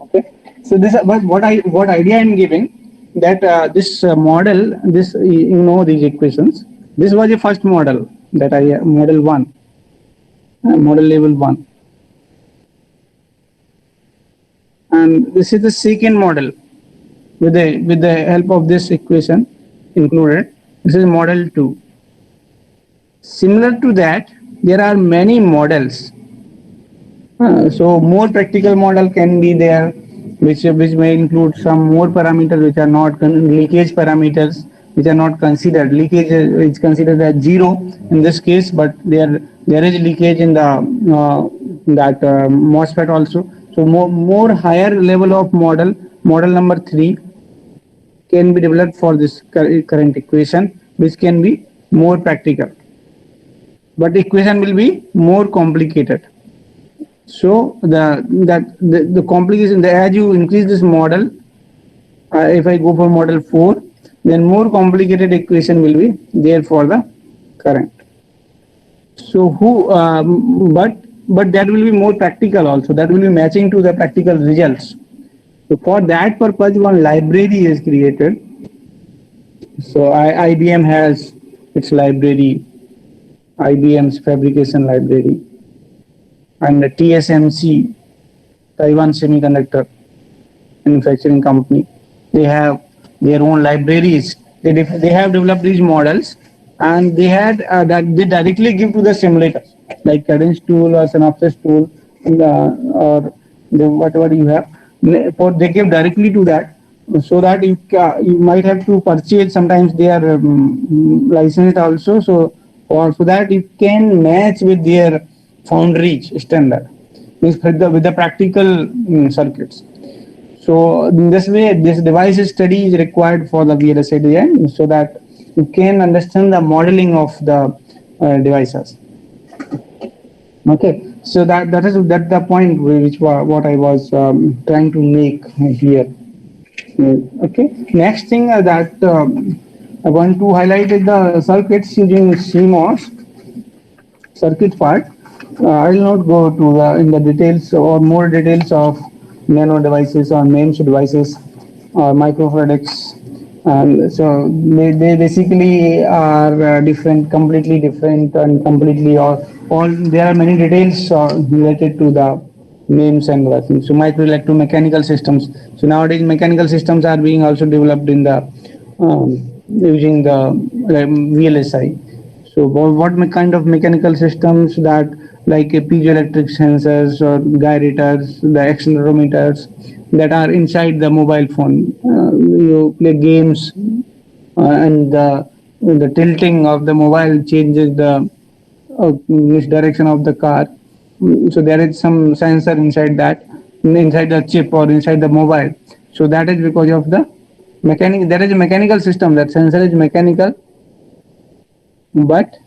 Okay, so this but what idea I'm giving, that this model, this you know these equations. This was the first model that I model 1, model level 1, and this is the second model with the help of this equation included. This is model 2. Similar to that, there are many models. So more practical model can be there, which may include some more parameters which are not leakage parameters, which are not considered. Leakage is considered as zero in this case, but there is leakage in the that MOSFET also. So more higher level of model number 3 can be developed for this current equation, which can be more practical, but equation will be more complicated. So the complication, as you increase this model, if I go for model 4, then more complicated equation will be there for the current. So but that will be more practical also. That will be matching to the practical results. So for that purpose, one library is created. So IBM has its library, IBM's fabrication library, and the TSMC, Taiwan Semiconductor Manufacturing Company, they have their own libraries. They have developed these models, and they had that they directly give to the simulators like Cadence tool or Synopsys tool, or whatever you have. For they give directly to that, so that you might have to purchase. Sometimes they are licensed also, so that you can match with their foundry standard, with the practical circuits. So in this way, this device study is required for the VLSI design, so that you can understand the modeling of the devices. Okay, so that is the point which what I was trying to make here. Okay, next thing that I want to highlight is the circuits using CMOS circuit part. I will not go to in the details or more details of nano devices or MEMS devices or microfarads. So they basically are different, completely different, and completely all there are many details related to the MEMS and devices. So micro electromechanical systems. So nowadays mechanical systems are being also developed in the using the VLSI. So what kind of mechanical systems, that like piezoelectric sensors or gyrators, the accelerometers that are inside the mobile phone. You play games, and the tilting of the mobile changes the direction of the car. So there is some sensor inside the chip or inside the mobile. So that is because of the mechanic. There is a mechanical system. That sensor is mechanical, but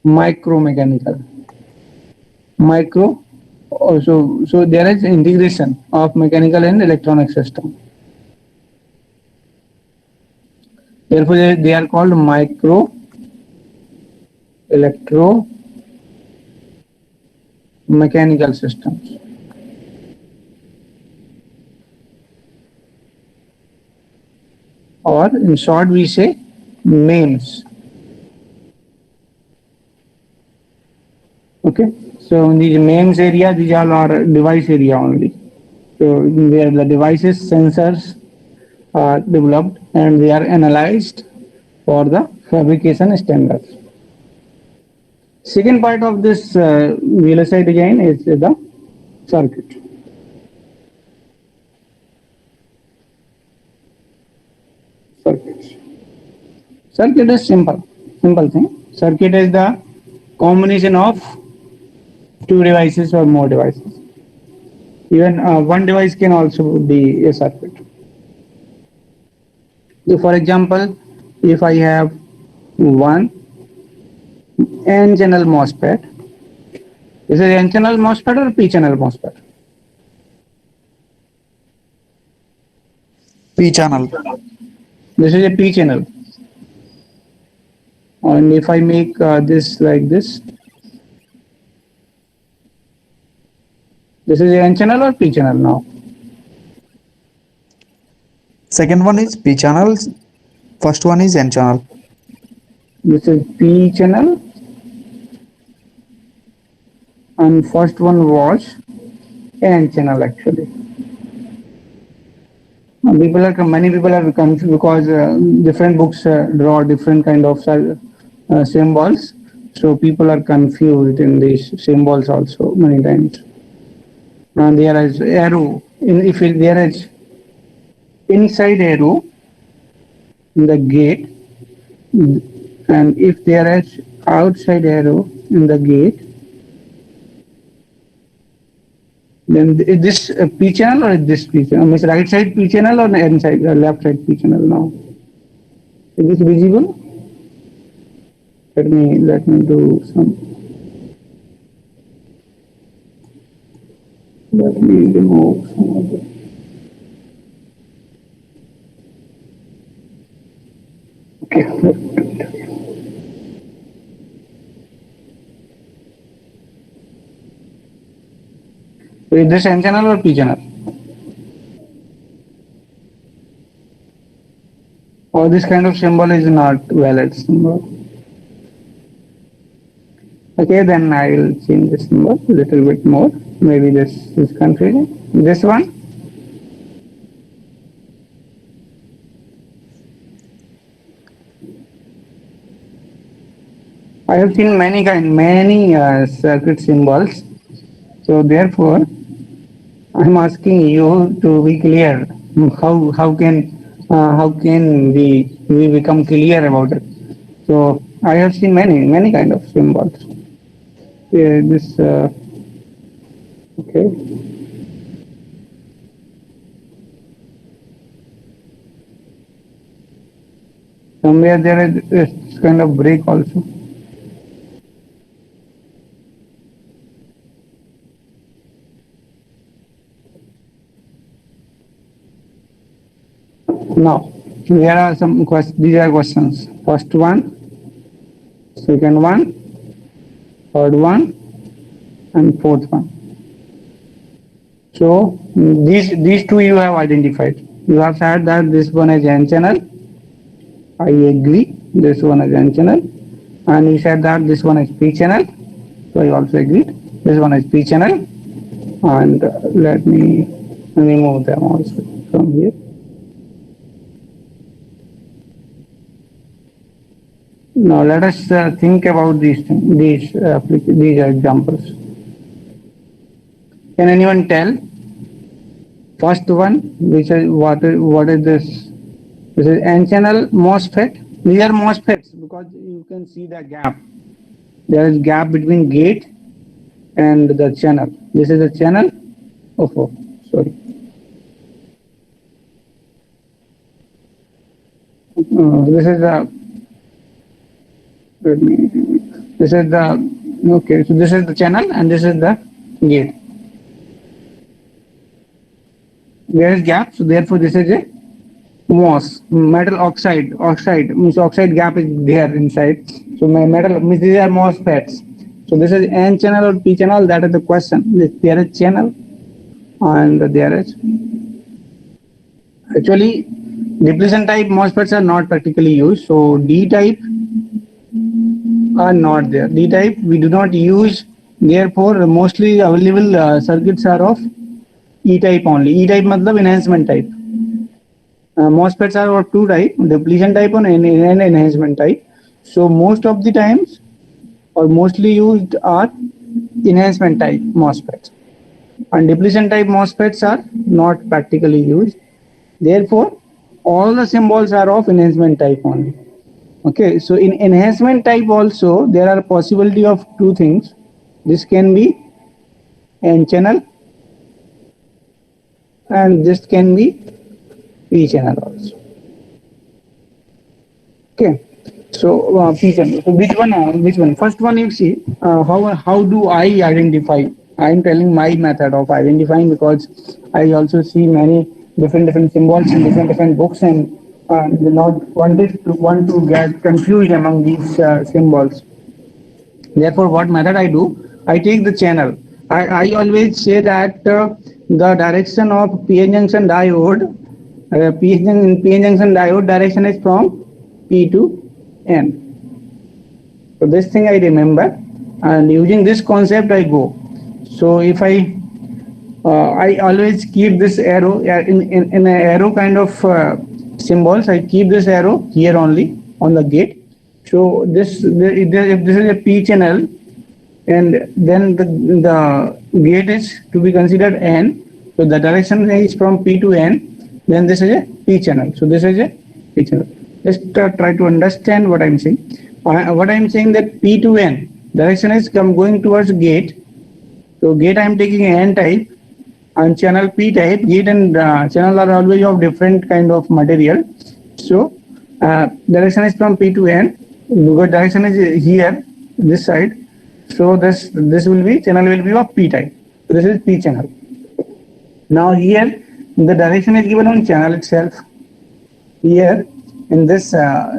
micro also, so there is integration of mechanical and electronic system. Therefore they are called micro electro mechanical systems. or in short we say MEMS. Okay, so in these MEMS area, these all are device area only. So where the devices, sensors are developed and they are analyzed for the fabrication standards. Second part of this VLSI design is the circuit. Circuits. Circuit is simple thing. Circuit is the combination of two devices or more devices. Even one device can also be a circuit. So for example, if I have one N-channel MOSFET, is it N-channel MOSFET or P-channel MOSFET? P channel. This is a P-channel. And if I make this like this is a N-channel or P-channel now? Second one is P channel. First one is N channel. This is P-channel. And first one was N-channel actually. Many people are confused because different books draw different kind of symbols. So people are confused in these symbols also many times. And there is arrow. If there is inside arrow in the gate, and if there is outside arrow in the gate, then is this P channel or is this P channel? Means right side P channel or N side, left side P channel now? Is this visible? Let me do some. Let me remove some of the. Okay. So is this N channel or P channel? Or this kind of symbol is not valid symbol. Okay, then I will change this symbol a little bit more. Maybe this is confusing. This one. I have seen many circuit symbols. So therefore, I am asking you to be clear. How can we become clear about it? So I have seen many kind of symbols. This okay. Somewhere there is this kind of break also. Now, here are some questions. These are questions. First one, second one, third one, and fourth one. So these two you have identified. You have said that this one is N channel. I agree. This one is N channel, and you said that this one is P channel. So I also agreed. This one is P channel, and let me remove them also from here. Now let us think about these examples. Can anyone tell? First one, which is what is this? This is N-channel MOSFET. These are MOSFETs because you can see the gap. There is gap between gate and the channel. This is the channel. Oh, sorry. This is the. This is the okay. So this is the channel and this is the gate. There is gap, so therefore this is a MOS, metal oxide. Oxide means oxide gap is there inside. So my metal means these are MOSFETs. So this is N channel or P channel. That is the question. There is channel and there is actually Depletion type MOSFETs are not practically used, so D type are not there. D type we do not use, therefore mostly available circuits are of E type only. E type matlab enhancement type. MOSFETs are of two type, depletion type and enhancement type. So most of the times or mostly used are enhancement type MOSFETs, and depletion type MOSFETs are not practically used. Therefore, all the symbols are of enhancement type only. Okay, so in enhancement type also there are possibility of two things. This can be N channel and this can be P channel also. Okay, so P channel. So which one? Which one? First one you see. How do I identify? I am telling my method of identifying because I also see many different symbols in different books and do not want to get confused among these symbols. Therefore, what method I do? I take the channel. I always say that the direction of PN junction diode, PN junction diode direction is from P to N. So this thing I remember, and using this concept I go. So if I always keep this arrow in an arrow kind of symbols. I keep this arrow here only on the gate. So if this is a P channel, and then the gate is to be considered N. So the direction is from P to N. Then this is a P channel. So this is a P channel. Just try to understand what I'm saying. What I'm saying that P to N direction is going towards gate. So gate I am taking N type and channel P type. Gate and channel are always of different kind of material. So direction is from P to N. Because direction is here, this side. So this will be channel will be of P type. So this is P channel. Now here the direction is given on channel itself. Here in this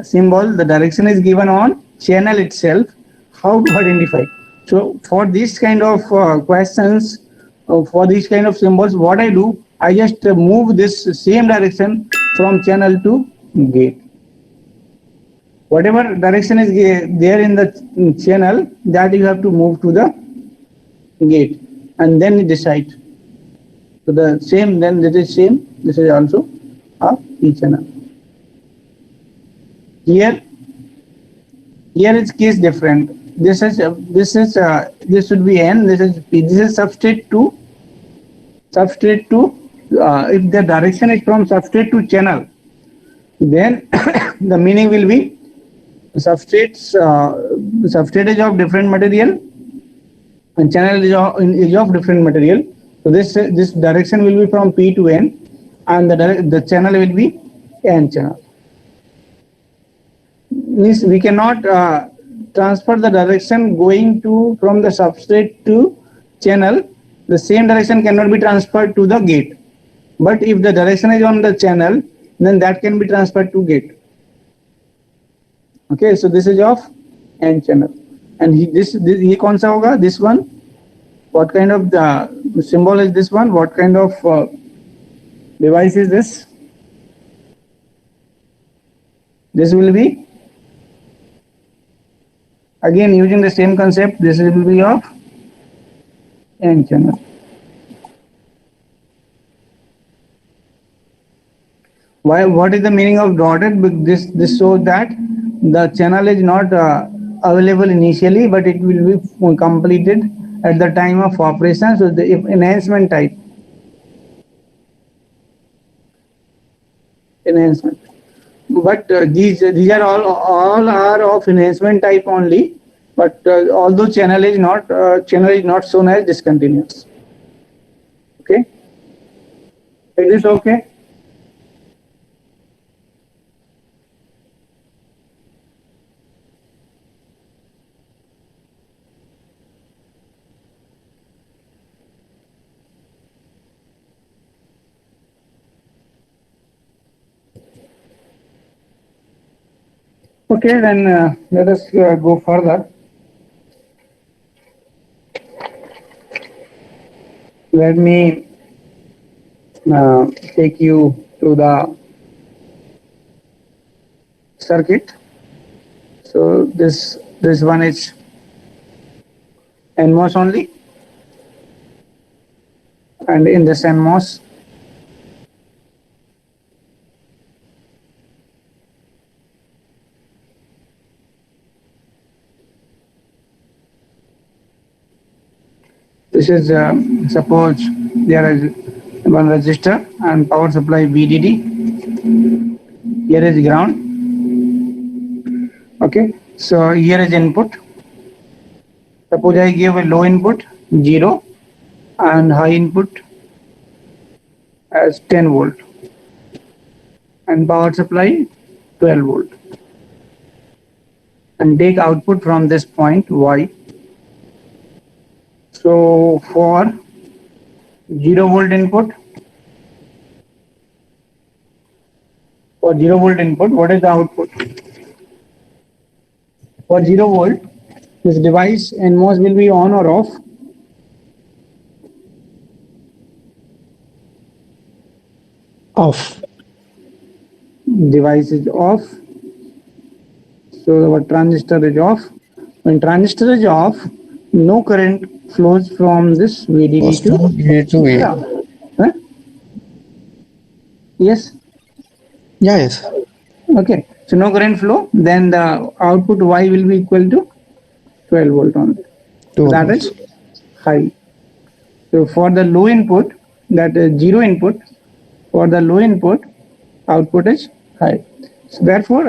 symbol, the direction is given on channel itself. How to identify? So for this kind of questions, for these kind of symbols, what I do, I just move this same direction from channel to gate. Whatever direction is there in the channel, that you have to move to the gate and then decide. So the same, then this is same, this is also a P channel. Here is case different. This should be N, this is P. This is substrate to if the direction is from substrate to channel, then the meaning will be substrate is of different material and channel is of different material. So this direction will be from P to N and the channel will be N channel. Means we cannot transfer the direction going from the substrate to channel. The same direction cannot be transferred to the gate. But if the direction is on the channel, then that can be transferred to gate. Okay, so this is of N channel, and this ye kaun sa hoga? This one. What kind of the symbol is this one? What kind of device is this? This will be again using the same concept. This will be of N channel. Why? What is the meaning of dotted? This shows that the channel is not available initially, but it will be completed at the time of operation. So the enhancement type. Enhancement. But these are all are of enhancement type only. But although channel is not shown as discontinuous. Okay. Is this okay? Okay, then let us go further. Let me take you to the circuit. So this one is NMOS only, and in this NMOS, this is suppose there is one resistor and power supply VDD. Here is ground. Okay, so here is input. Suppose I give a low input 0 and high input as 10 volt and power supply 12 volt, and take output from this point Y. So for 0 volt input, what is the output? For 0 volt, this device NMOS will be on or off? Off. Device is off. So our transistor is off. When transistor is off, no current flows from this VDD to A. Huh? Yes. Yeah, yes. Okay. So no current flow, then the output Y will be equal to 12 volt only. That is high. So for the low input, that is 0 input, for the low input, output is high. So therefore,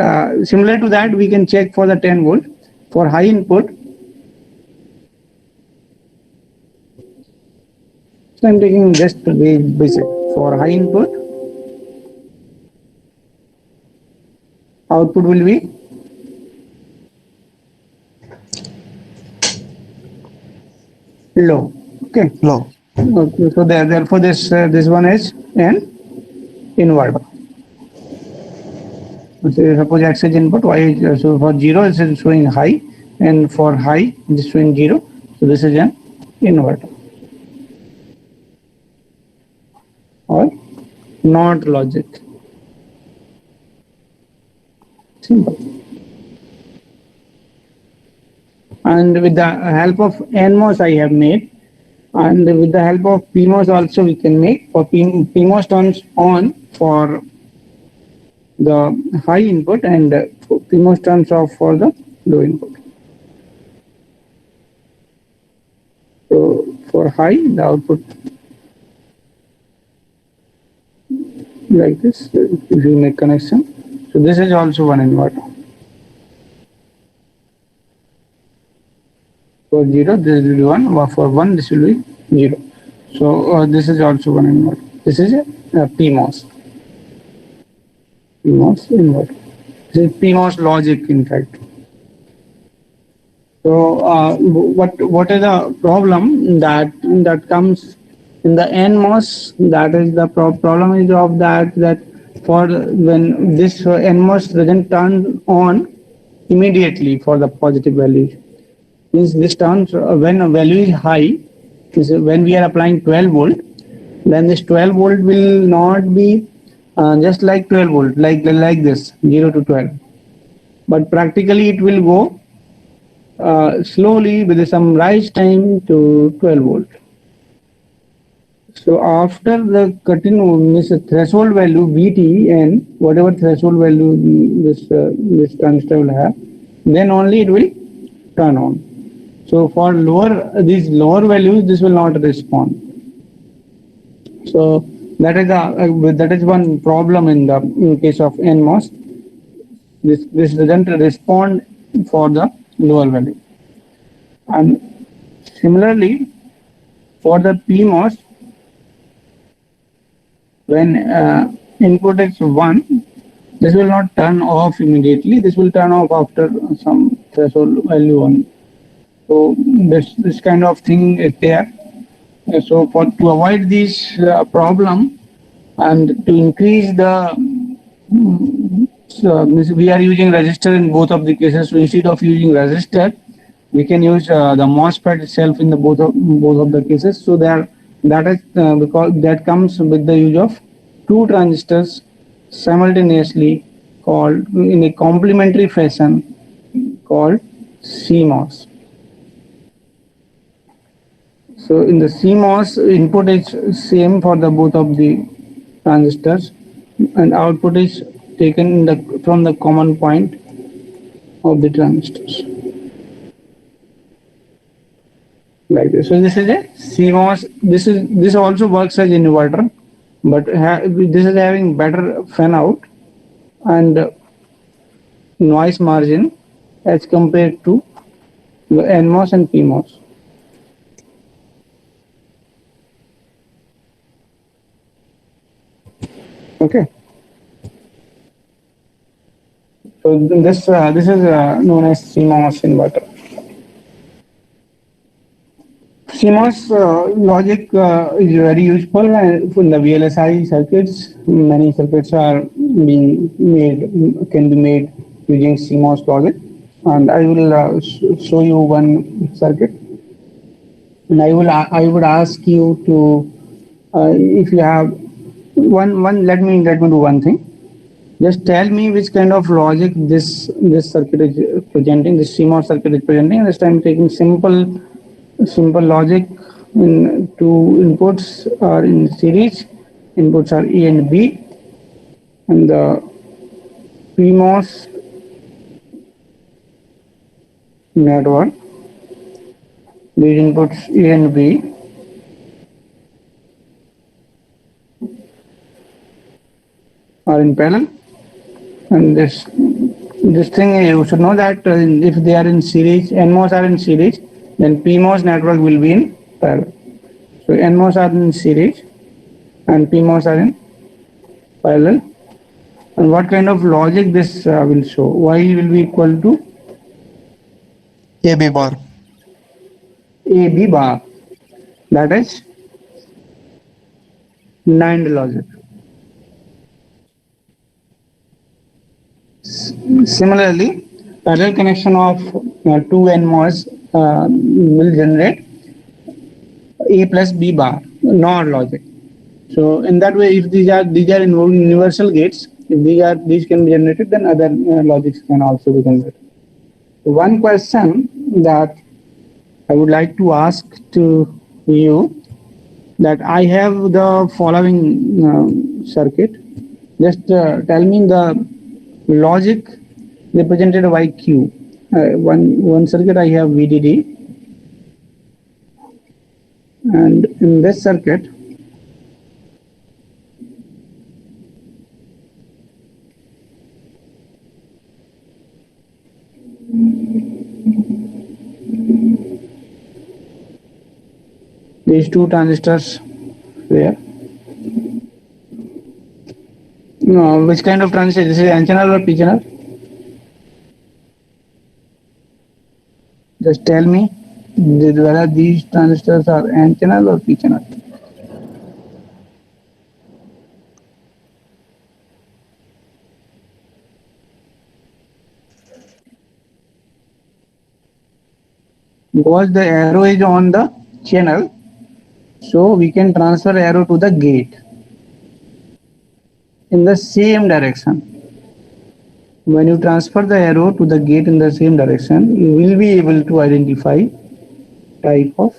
similar to that, we can check for the 10 volt. For high input, so I'm taking just the basic. For high input, output will be low. Okay. Low. Okay. So therefore, this one is an inverter. So suppose X is input, Y is so for 0 it is showing high, and for high it is showing 0. So this is an inverter or not logic. Simple. And with the help of NMOS I have made, and with the help of PMOS also we can make. For PMOS turns on for the high input, and PMOS turns off for the low input. So for high, the output like this, if you make connection. So this is also one inverter. For 0, this will be 1, or for 1, this will be 0. So this is also one inverter. This is a PMOS. PMOS inverter. This is PMOS logic, in fact. So what is the problem that comes in the NMOS? That is the problem is of that for when this NMOS doesn't turn on immediately for the positive value. Means this turns when a value is high, is when we are applying 12 volt, then this 12 volt will not be just like 12 volt, like this 0 to 12, but practically it will go slowly with some rise time to 12 volt. So after the threshold value Vt and whatever threshold value this transistor will have, then only it will turn on. So for these lower values, this will not respond. So that is one problem in case of NMOS. This doesn't respond for the lower value. And similarly, for the PMOS, when input is 1, this will not turn off immediately. This will turn off after some threshold value 1. So this kind of thing is there. So to avoid this problem and to increase the we are using resistor in both of the cases. So instead of using resistor, we can use the MOSFET itself in the both of the cases. So that is because that comes with the use of two transistors simultaneously called in a complementary fashion called CMOS. So in the CMOS, input is same for the both of the transistors, and output is taken in from the common point of the transistors, like this. So this is a CMOS. This also works as inverter, but this is having better fan out and noise margin as compared to the NMOS and PMOS. Okay. So this is known as CMOS inverter. CMOS logic is very useful in the VLSI circuits. Many circuits are being made, can be made using CMOS logic. And I will show you one circuit. And I would ask you to, if you have let me do one thing. Just tell me which kind of logic this circuit is presenting, this CMOS circuit is presenting. This time taking simple logic. In two inputs are in series. Inputs are A and B, and the PMOS network. These inputs A and B are in parallel, and this thing you should know that if they are in series, NMOS are in series, then PMOS network will be in parallel. So NMOS are in series and PMOS are in parallel. And what kind of logic this will show? Y will be equal to AB bar. AB bar. That is NAND logic. Similarly, parallel connection of two NMOS will generate A plus B bar, NOR logic. So in that way, if these are involving universal gates, if these can be generated, then other logics can also be generated. One question that I would like to ask to you, that I have the following circuit. Just tell me the logic represented by Q. One circuit I have VDD, and in this circuit these two transistors there. No, which kind of transistor? This is N channel or P channel? Just tell me whether these transistors are N channel or P channel. Because the arrow is on the channel, so we can transfer arrow to the gate in the same direction. When you transfer the arrow to the gate in the same direction, you will be able to identify type of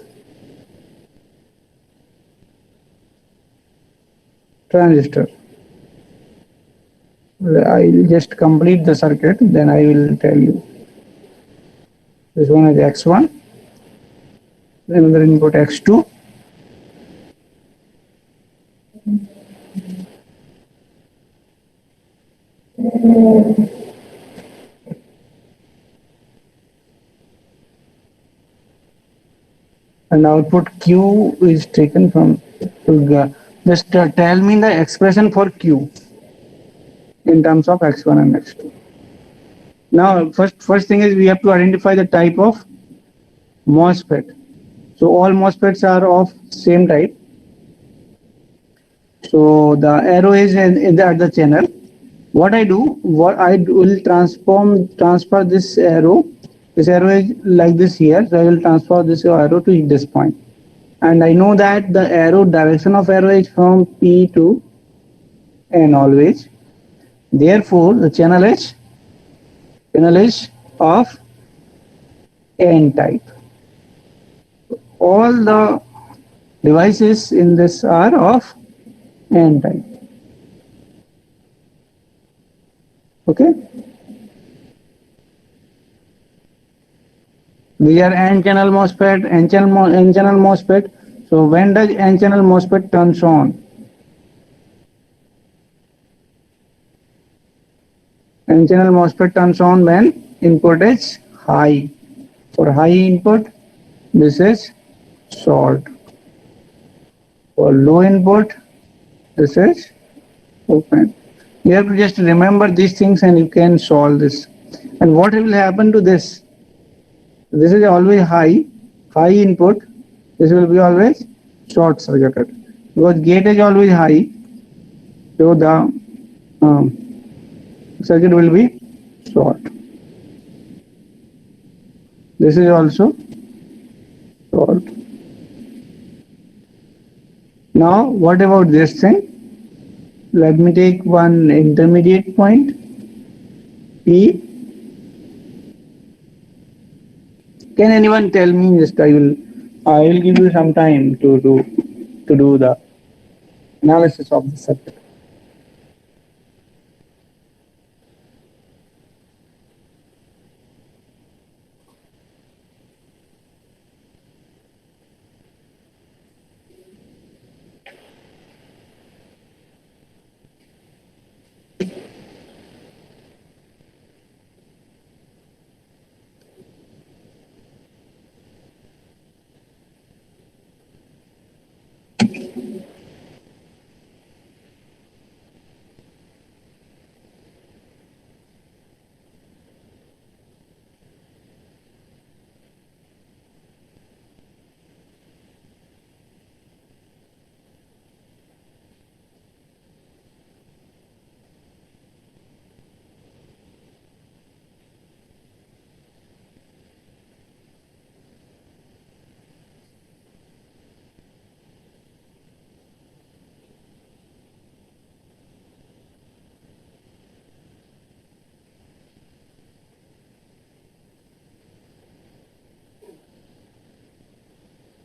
transistor. I will just complete the circuit, then I will tell you. This one is X1, another input X2. And output Q is taken from, just tell me the expression for Q in terms of X1 and X2. Now, first thing is we have to identify the type of MOSFET. So all MOSFETs are of same type. So the arrow is at the channel. What I will transfer this arrow. This arrow is like this here. So I will transfer this arrow to this point. And I know that the arrow direction of arrow is from P to N always. Therefore, the channel is of N type. All the devices in this are of N type. Okay. These are N-channel MOSFET, N-channel MOSFET. So when does N-channel MOSFET turns on? N-channel MOSFET turns on when input is high. For high input, this is salt. For low input, this is open. You have to just remember these things and you can solve this. And what will happen to this? This is always high input. This will be always short circuited because gate is always high. So the circuit will be short. This is also short. Now what about this thing? Let me take one intermediate point P. Can anyone tell me? Just I will give you some time to do the analysis of the circuit.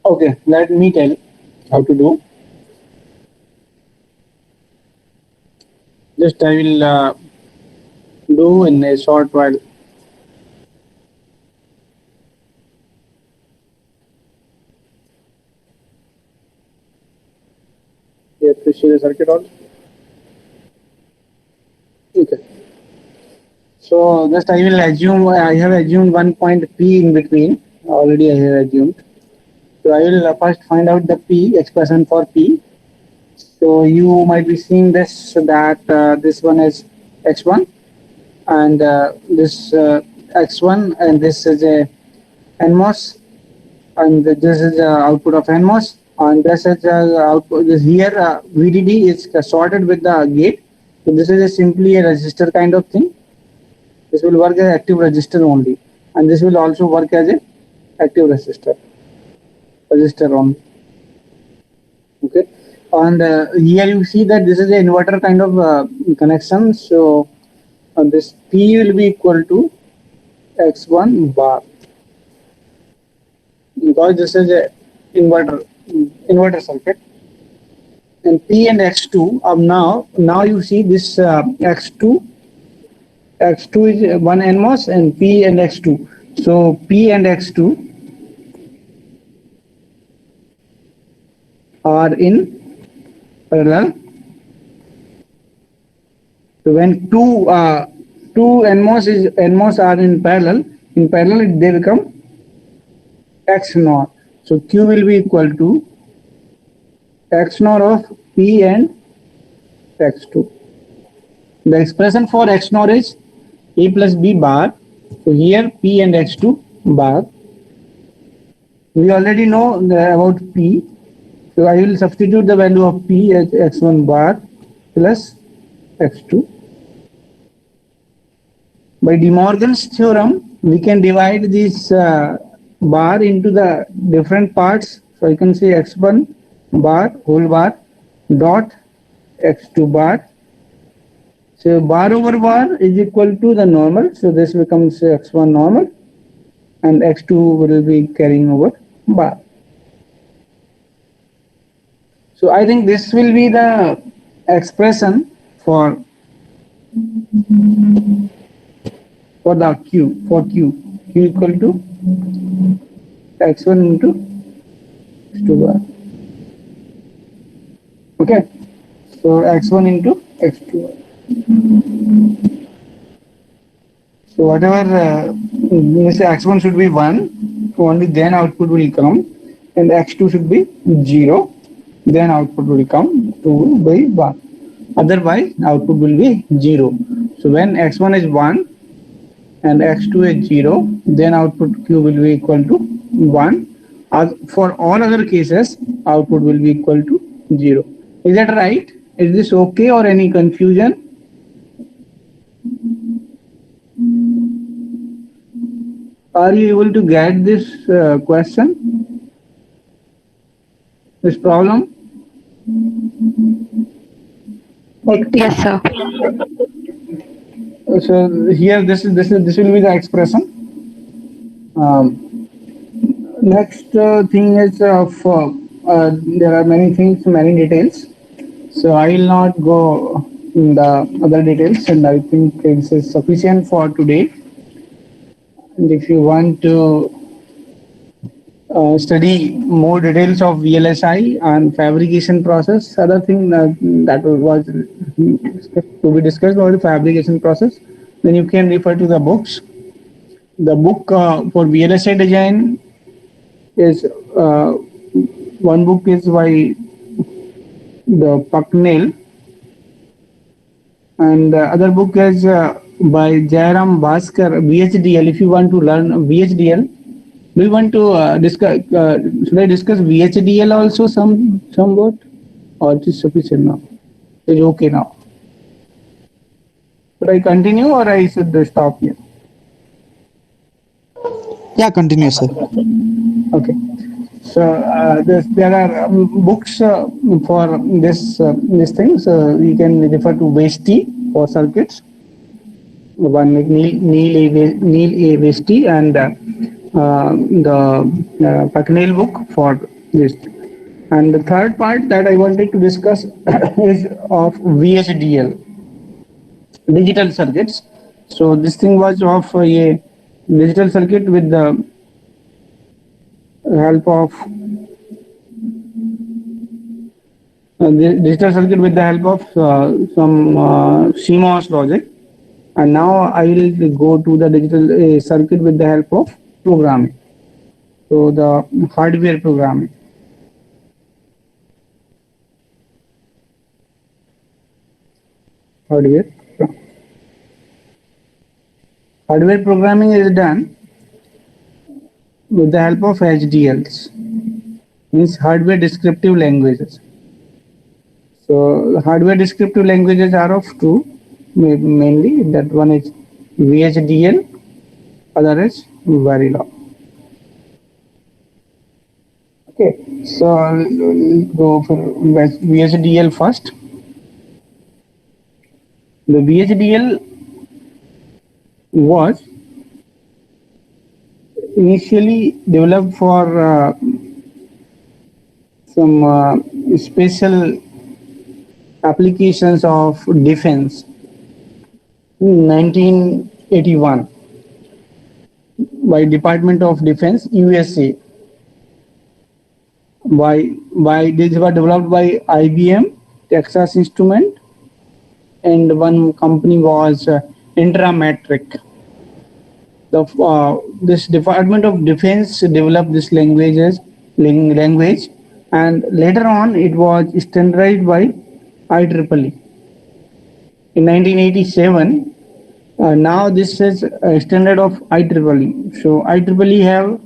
Okay, let me tell how to do. Just I will do in a short while. You have to see the circuit also. Okay. So just I will assume I have assumed one point P in between. Already I have assumed. So I will first find out the P expression for P. So you might be seeing this that this one is X1 and this X1 and this is a NMOS and this is the output of NMOS and this is output. This here VDD is sorted with the gate. So this is simply a resistor kind of thing. This will work as active resistor only and this will also work as a active resistor only. Okay. And here you see that this is an inverter kind of connection. So this P will be equal to X1 bar because this is a inverter circuit. And P and X2 now you see this X2 is one NMOS and P and X2. So P and X2 are in parallel. So when two NMOS are in parallel they become X NOR. So Q will be equal to X NOR of P and X2. The expression for X NOR is A plus B bar. So here P and X2 bar. We already know about P. So I will substitute the value of P as X1 bar plus X2. By De Morgan's theorem, we can divide this bar into the different parts. So I can say X1 bar whole bar dot X2 bar So bar over bar is equal to the normal. So this becomes x1 normal and x2 will be carrying over bar. So I think this will be the expression for the q equal to x1 into x2 bar. Okay, so x1 into x2 bar. So whatever say x1 should be 1, only then output will come, and x2 should be 0, then output will come 2 by 1. Otherwise output will be 0. So when x1 is 1 and x2 is 0, then output q will be equal to 1. For all other cases, output will be equal to 0. Is that right? Is this okay or any confusion? Are you able to get this question? This problem? Yes, sir. So here this will be the expression. Next thing is there are many things, many details. So I will not go in the other details, and I think this is sufficient for today. And if you want to study more details of VLSI and fabrication process, other thing that was to be discussed about the fabrication process, then you can refer to the books. The book for VLSI design is one book is by the Pucknell, and the other book is by Jairam Bhaskar, VHDL. If you want to learn VHDL, do you want to discuss? Should I discuss VHDL also somewhat, or it is sufficient now? Is okay now? Should I continue or I should stop here? Yeah, continue, sir. Okay. So there are books for this thing. So you can refer to Vesti for circuits. One Neil A. Vesti and the Pucknell book for this. And the third part that I wanted to discuss is of VHDL, digital circuits. So this thing was of a digital circuit with the help of digital circuit with the help of some CMOS logic. And now I will go to the digital circuit with the help of programming. So the hardware programming. Hardware programming is done with the help of HDLs, means hardware descriptive languages. So hardware descriptive languages are of two, mainly. That one is VHDL, other is Verilog. Okay, so I'll go for VHDL first. The VHDL was initially developed for some special applications of defense in 1981 by Department of Defense USA. By these were developed by IBM, Texas Instrument, and one company was Intrametric. This Department of Defense developed this language, and later on it was standardized by IEEE in 1987. Now this is a standard of IEEE. So IEEE have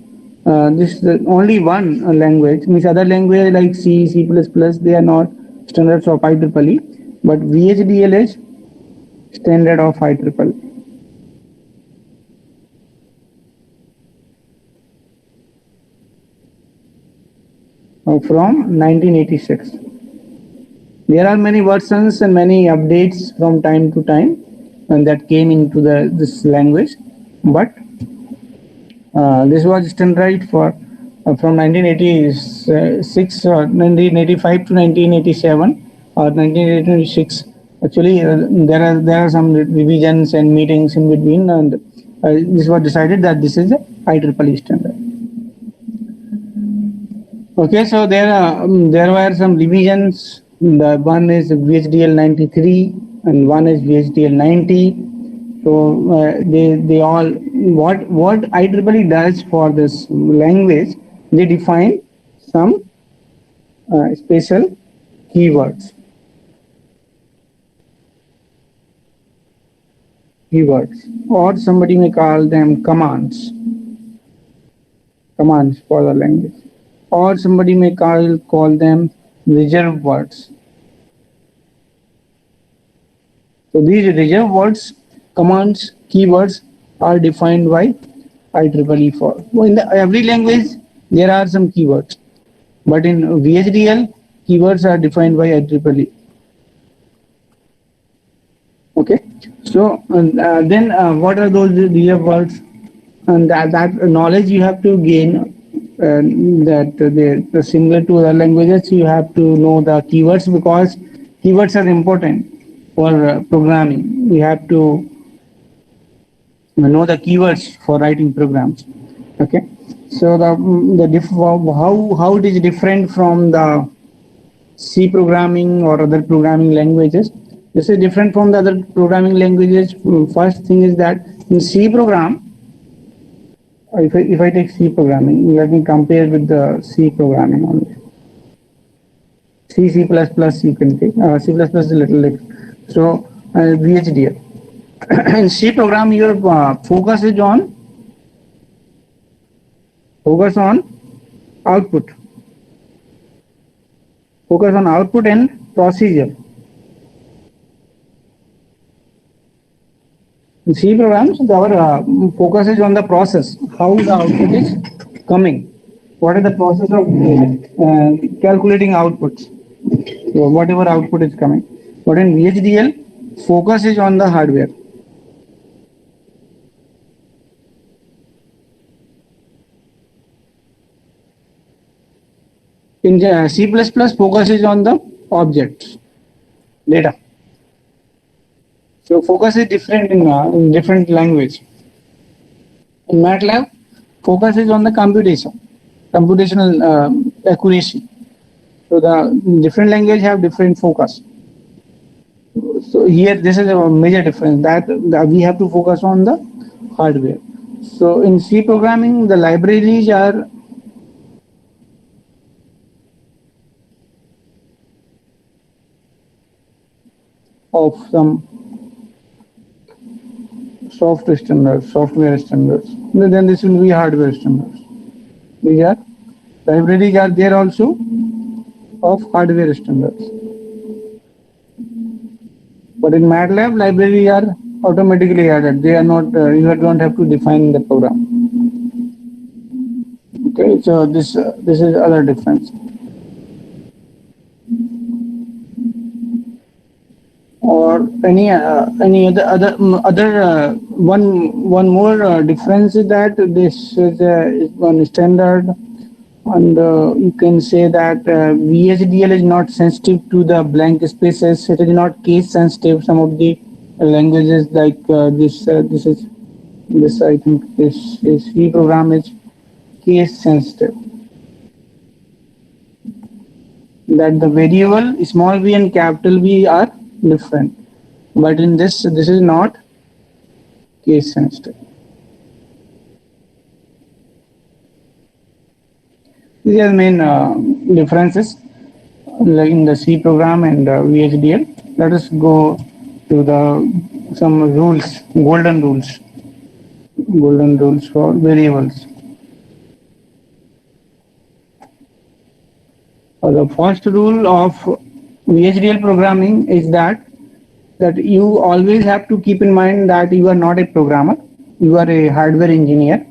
this only one language. Means other language like C, C++, they are not standards of IEEE, but VHDL is standard of IEEE. From 1986. There are many versions and many updates from time to time and that came into this language, but this was standardized for from 1986 or 1985 to 1987 or 1986. Actually, there are some revisions and meetings in between, and this was decided that this is a IEEE standard. Okay, so there were some revisions. The one is VHDL 93 and one is VHDL 90. So they all what IEEE does for this language, they define some special keywords. Or somebody may call them commands for the language, or somebody may call them reserved words. So these reserved words, commands, keywords are defined by IEEE for. Well, in every language there are some keywords, but in VHDL keywords are defined by IEEE. Okay, so then what are those reserved words? And that knowledge you have to gain, that they're similar to other languages. You have to know the keywords, because keywords are important for programming. We have to know the keywords for writing programs. Okay, so how it is different from the C programming or other programming languages. This is different from the other programming languages. First thing is that in C program, if I take C programming, let me compare with the C programming only. C, C++ you can take. C++ is a little like, so VHDL. In C program, your focus is on output. Focus on output and procedure. In C programs, our focus is on the process, how the output is coming. What is the process of calculating outputs? So whatever output is coming. But in VHDL, focus is on the hardware. In C++, focus is on the objects, data. So focus is different in different language. In MATLAB, focus is on the computational accuracy. So the different language have different focus. So here this is a major difference, that we have to focus on the hardware. So in C programming, the libraries are of some software standards. Then this will be hardware standards. These are libraries are there also of hardware standards. But in MATLAB, libraries are automatically added. They are not. You don't have to define the program. Okay, so this is other difference. Or any other one more difference is that this is one standard, and you can say that VHDL is not sensitive to the blank spaces. It is not case sensitive. Some of the languages like this I think this C program is case sensitive. That the variable small v and capital V are different, but in this is not case sensitive. These are the main differences like in the C program and VHDL. Let us go to some rules, golden rules for variables. The first rule of VHDL programming is that you always have to keep in mind that you are not a programmer, you are a hardware engineer.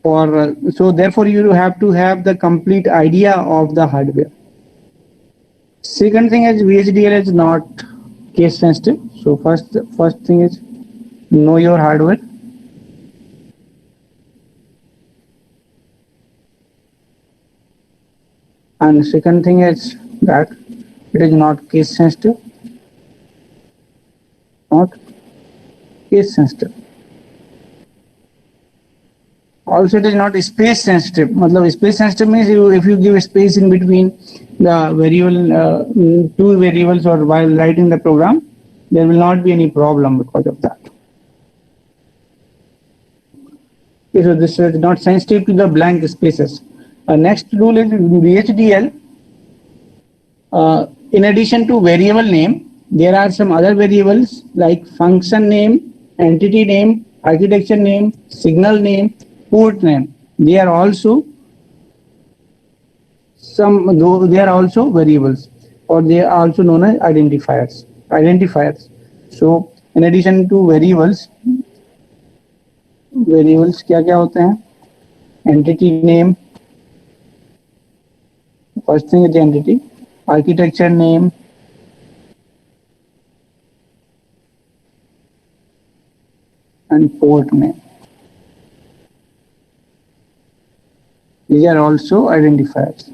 So therefore you have to have the complete idea of the hardware. Second thing is VHDL is not case sensitive. So first thing is know your hardware. And second thing is that it is not case sensitive. Not case sensitive. Also, it is not space sensitive. मतलब space sensitive means if you give space in between the variable, two variables, or while writing the program, there will not be any problem because of that. Okay, so this is not sensitive to the blank spaces. Next rule is VHDL. In addition to variable name, there are some other variables like function name, entity name, architecture name, signal name, port name. They are also variables, or they are also known as identifiers. So in addition to variables क्या क्या होते हैं? Entity name, first thing is the entity, architecture name, and port name. These are also identifiers.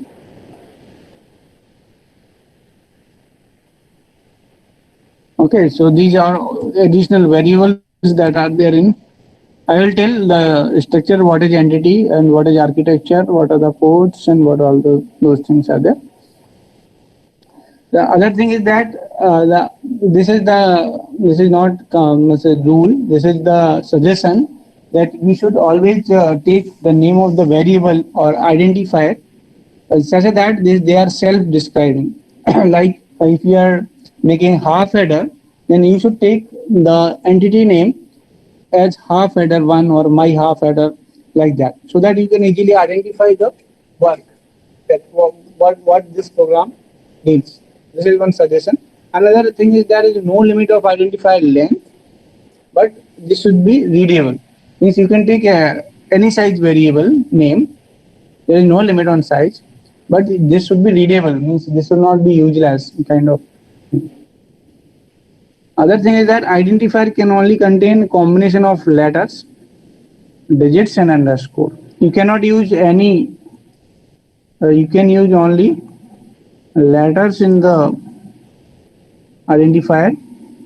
Okay, so these are additional variables that are there in. I will tell the structure, what is entity and what is architecture, what are the ports, and what all those things are there. The other thing is that this is not a rule. This is the suggestion that we should always take the name of the variable or identifier such that they are self-describing. Like if you are making half header, then you should take the entity name as half header 1 or my half header, like that, so that you can easily identify the work, that what this program needs. This is one suggestion. Another thing is there is no limit of identifier length, but this should be readable. Means you can take any size variable name. There is no limit on size, but this should be readable. Means this should not be useless kind of. Other thing is that identifier can only contain combination of letters, digits, and underscore. You cannot use any. You can use only letters in the identifier.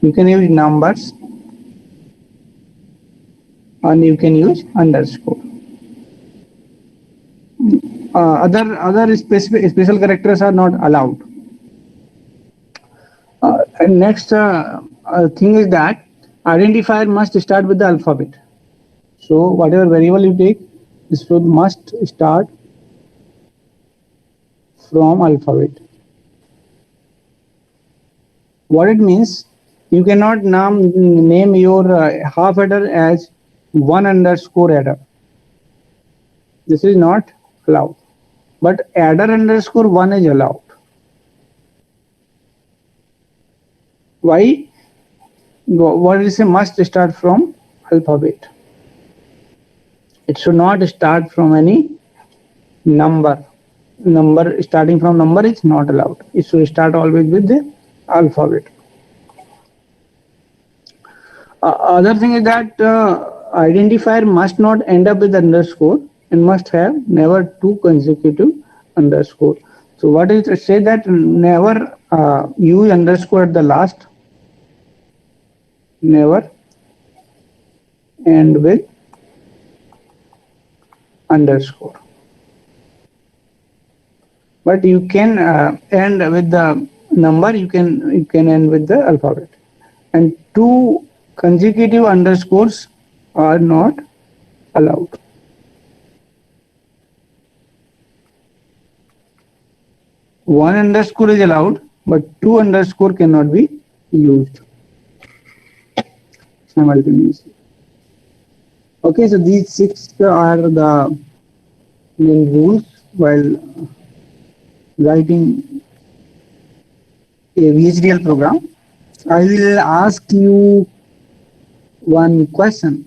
You can use numbers, and you can use underscore. Other special characters are not allowed. And next thing is that identifier must start with the alphabet. So whatever variable you take, this must start from alphabet. What it means, you cannot name your half header as 1 underscore header. This is not allowed. But adder underscore 1 is allowed. Why? What is a must start from alphabet. It should not start from any number. Starting from number is not allowed. It should start always with the alphabet. Other thing is that identifier must not end up with underscore and must have never two consecutive underscore. So what is it say that never use underscore at the last, never end with underscore. But you can end with the number, you can end with the alphabet. And two consecutive underscores are not allowed. One underscore is allowed, but two underscore cannot be used simultaneously. Okay, so these 6 are the main rules while writing a VHDL program. I will ask you one question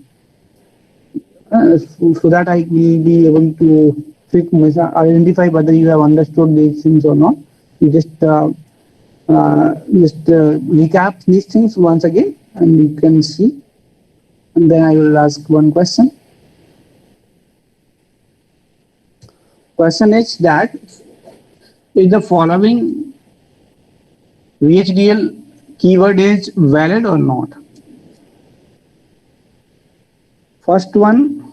so that I will be able to identify whether you have understood these things or not. You just Just recap these things once again, and you can see. And then I will ask one question. Question is that is the following VHDL keyword is valid or not? First one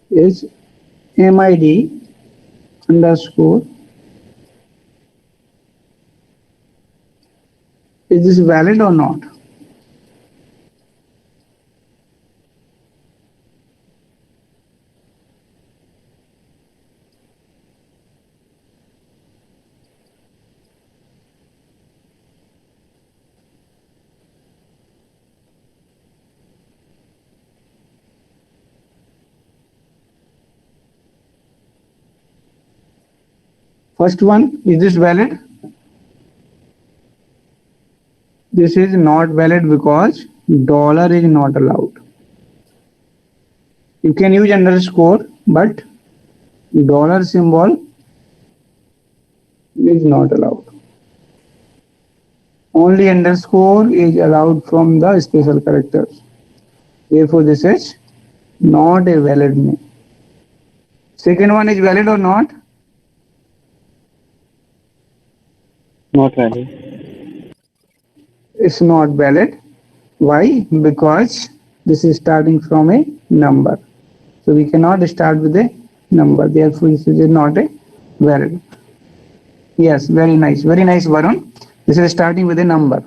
is MID underscore. Is this valid or not? First one, is this valid? This is not valid because dollar is not allowed. You can use underscore, but dollar symbol is not allowed. Only underscore is allowed from the special characters. Therefore, this is not a valid name. Second one is valid or not? Not valid. It's not valid. Why? Because this is starting from a number. So we cannot start with a number. Therefore, this is not a valid. Yes, very nice. Very nice, Varun. This is starting with a number.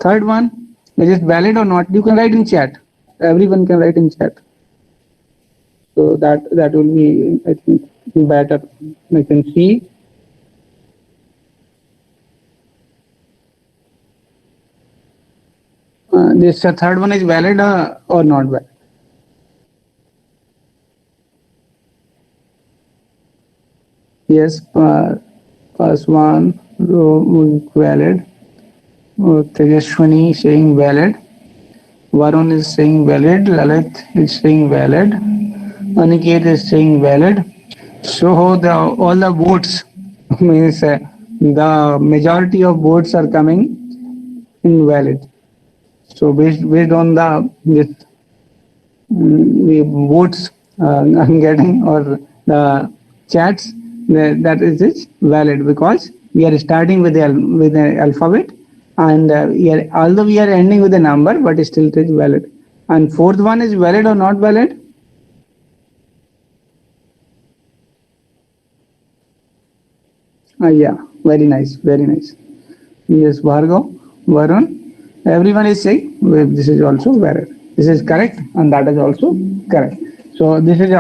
Third one, is it valid or not? You can write in chat. Everyone can write in chat. So that will be, I think, better. I can see. This third one is valid or not valid? Yes, first one valid. Tejaswini saying valid. Varun is saying valid. Lalit is saying valid. Aniket is saying valid. So all the votes means the majority of votes are coming invalid. So based on the votes I'm getting or the chats, that is it valid because we are starting with the alphabet, and although we are ending with a number, but still it is valid. And fourth one is valid or not valid? Yeah, very nice, very nice. Yes, Bhargav, Varun. Everyone is saying this is also valid. This is correct, and that is also correct. So this is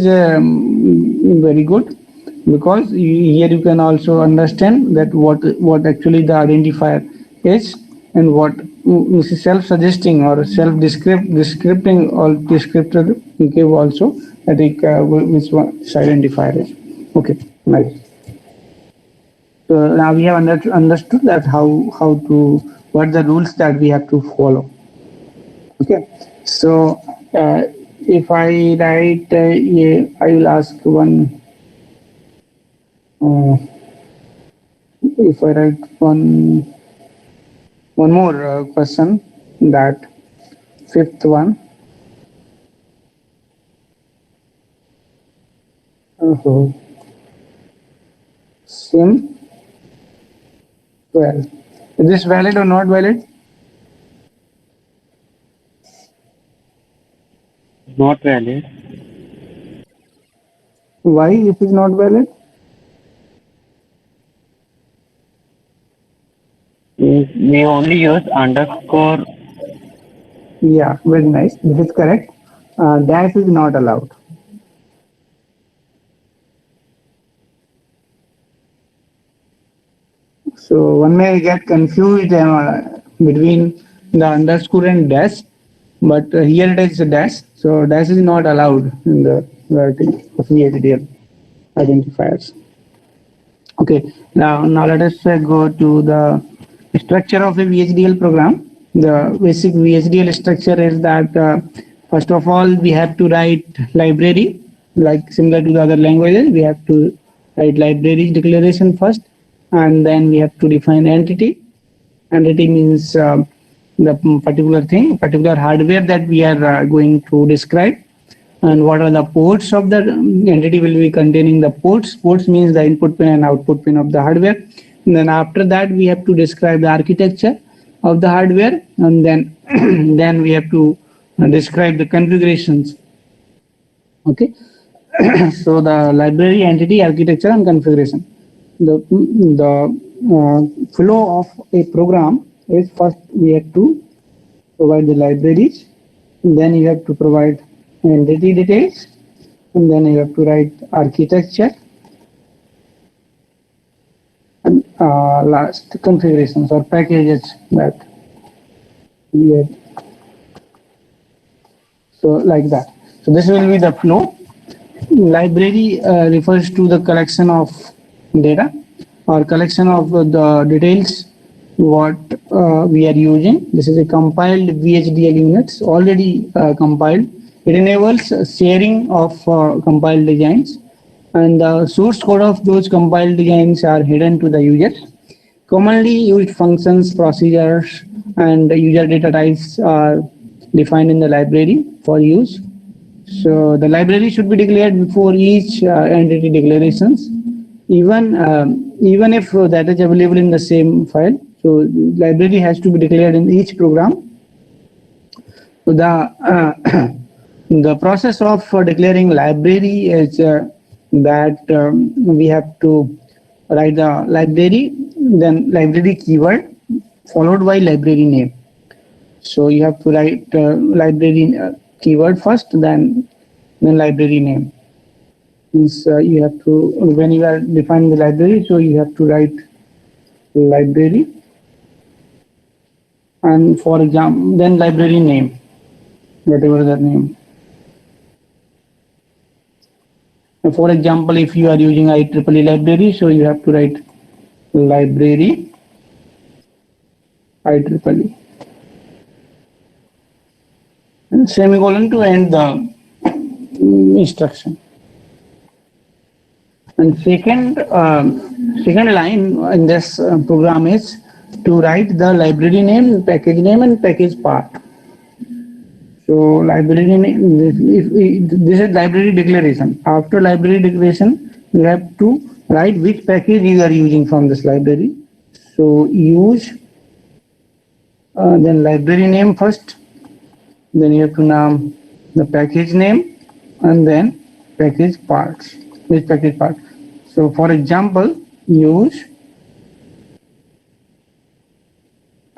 very good because here you can also understand that what actually the identifier is and what self-suggesting or self-descripting or descriptor give also I think which one identifier is. Okay, nice. So now we have understood that what the rules that we have to follow. Okay, so if I write, I will ask one. If I write one more question, that fifth one. Sim. Well, is this valid or not valid? Not valid. Why it is not valid? We only use underscore. Yeah, very nice. This is correct. Dash is not allowed. So one may get confused between the underscore and dash, but here it is a dash. So dash is not allowed in the writing of VHDL identifiers. Okay, now let us go to the structure of a VHDL program. The basic VHDL structure is that first of all we have to write library, like similar to the other languages. We have to write library declaration first, and then we have to define entity. Entity means the particular thing, particular hardware that we are going to describe, and what are the ports of the entity will be containing the ports. Ports means the input pin and output pin of the hardware. And then after that, we have to describe the architecture of the hardware, and then then we have to describe the configurations. Okay. So the library, entity, architecture, and configuration. The flow of a program is, first we have to provide the libraries, then you have to provide entity details, and then you have to write architecture, and last configurations or packages that we have. So like that. So this will be the flow. Library refers to the collection of data or collection of the details what we are using. This is a compiled VHDL units already compiled. It enables sharing of compiled designs, and the source code of those compiled designs are hidden to the users. Commonly used functions, procedures, and user data types are defined in the library for use. So the library should be declared before each entity declarations, even if that is available in the same file. So library has to be declared in each program. So the the process of declaring library is that we have to write the library, then library keyword followed by library name. So you have to write library keyword first, then library name. Means you have to, when you are defining the library, so you have to write library, and for example, then library name, whatever the name. And for example, if you are using IEEE library, so you have to write library IEEE. And semicolon to end the instruction. And second line in this program is to write the library name, package name, and package path. So library name, this is library declaration. After library declaration, you have to write which package you are using from this library. So use, then library name first, then you have to name the package name, and then package parts, which package part. So for example, use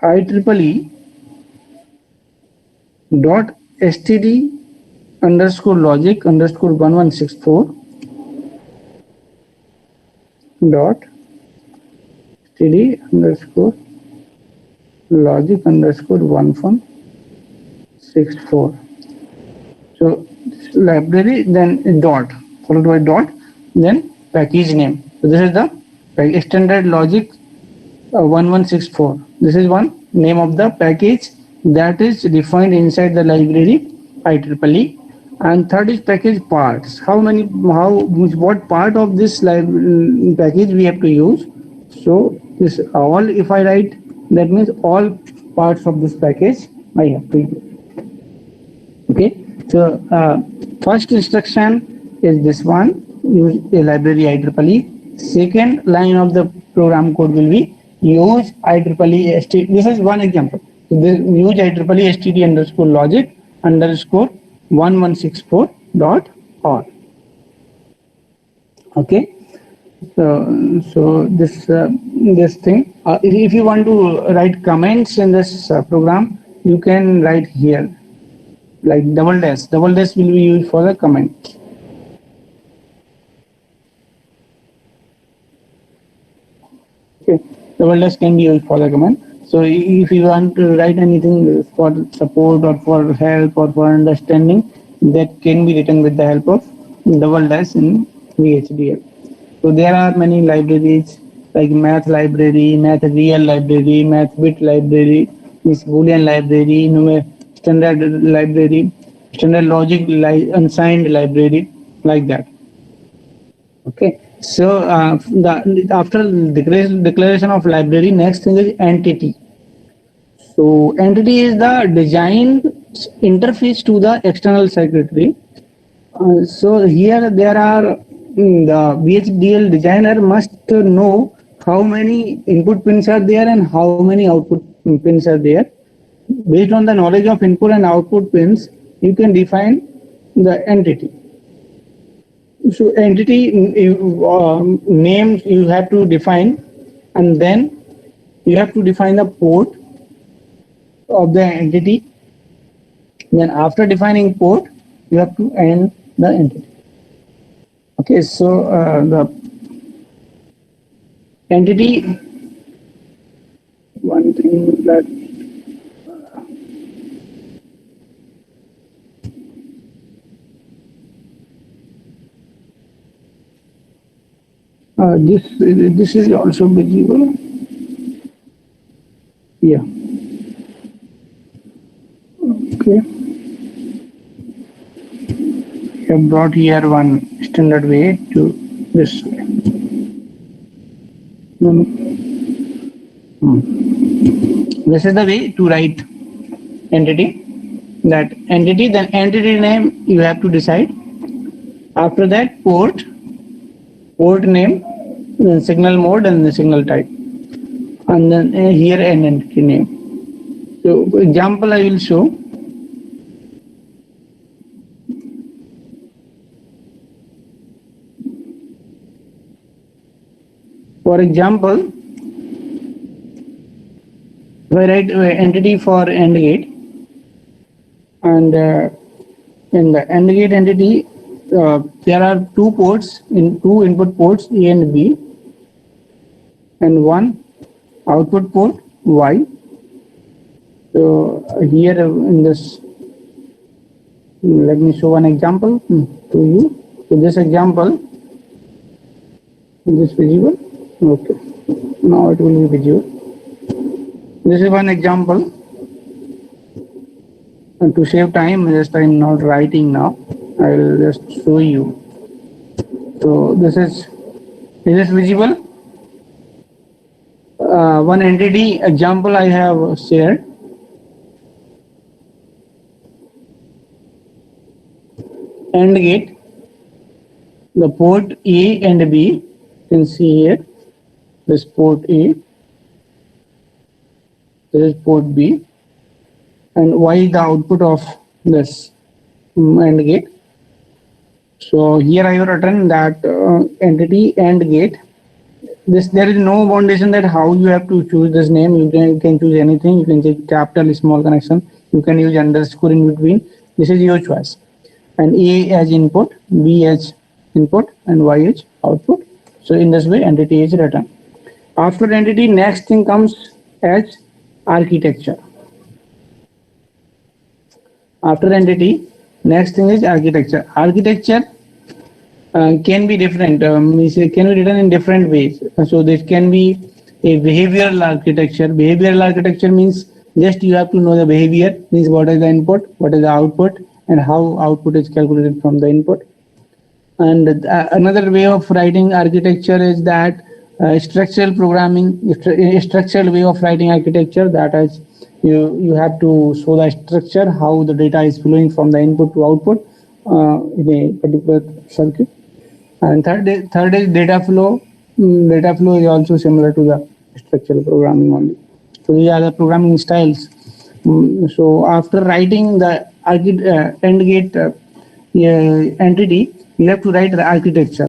IEEE dot std underscore logic underscore 1164 dot std underscore logic underscore 1164. So library, then dot followed by dot, then package name. So this is the extended logic 1164. This is one name of the package that is defined inside the library IEEE. And third is package parts. What part of this package we have to use. So this all, if I write, that means all parts of this package I have to use. Okay. So first instruction is this one, use a library IEEE. Second line of the program code will be use IEEE std. This is one example. Use IEEE std underscore logic underscore 1164.org. Okay. So this thing. If you want to write comments in this program, you can write here, like double dash. Double dash will be used for the comment. Okay. Double dash can be used for the comment. So if you want to write anything for support or for help or for understanding, that can be written with the help of double dash in VHDL. So there are many libraries like math library, math real library, math bit library, Miss Boolean library, standard library, standard logic unsigned library, like that. Okay. So after declaration of library, next thing is entity. So entity is the designed interface to the external circuitry. So here there are the VHDL designer must know how many input pins are there and how many output pins are there. Based on the knowledge of input and output pins, you can define the entity. So entity names you have to define, and then you have to define the port of the entity. Then after defining port, you have to end the entity. Okay, so the entity, one thing that this is also visible. Yeah. Okay. I have brought here one standard way to this way. No, no. This is the way to write entity. That entity, then entity name you have to decide. After that, port name, then signal mode, and the signal type, and then here an entity name. So example I will show. For example, if I write entity for AND gate, and in the AND gate entity, there are two ports, in two input ports A and B, and one output port Y. So here in this, let me show one example to you. So this example, is this visible? Okay. Now it will be visible. This is one example. And to save time, just I'm not writing now. I will just show you. So this is this visible? One entity example I have shared. AND gate, the port A and B, you can see here, this port A, this is port B, and Y is the output of this AND gate. So here I have written that entity AND gate. This there is no foundation that how you have to choose this name. You can choose anything. You can take capital, small connection. You can use underscore in between. This is your choice. And A as input, B as input, and Y as output. So in this way, entity is written. After entity, next thing comes as architecture. After entity, next thing is architecture. Architecture can be different. It can be written in different ways. So this can be a behavioral architecture. Behavioral architecture means just you have to know the behavior, means what is the input, what is the output, and how output is calculated from the input. And another way of writing architecture is that structural programming, structural way of writing architecture, that is you have to show the structure, how the data is flowing from the input to output in a particular circuit. And third is data flow. Data flow is also similar to the structural programming only. So these are the programming styles. So after writing the AND gate entity, you have to write the architecture.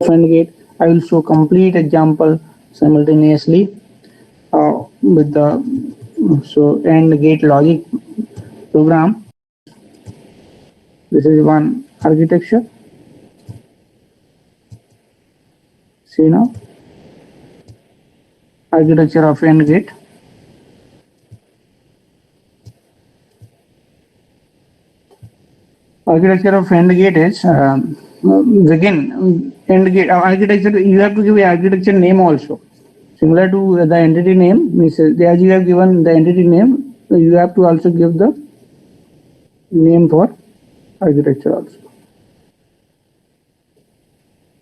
AND gate. I will show complete example simultaneously with the AND gate logic program. This is one architecture. See now, architecture of AND gate. Architecture of AND gate is begin AND gate architecture. You have to give a architecture name also, similar to the entity name. Means as you have given the entity name, you have to also give the name for architecture also.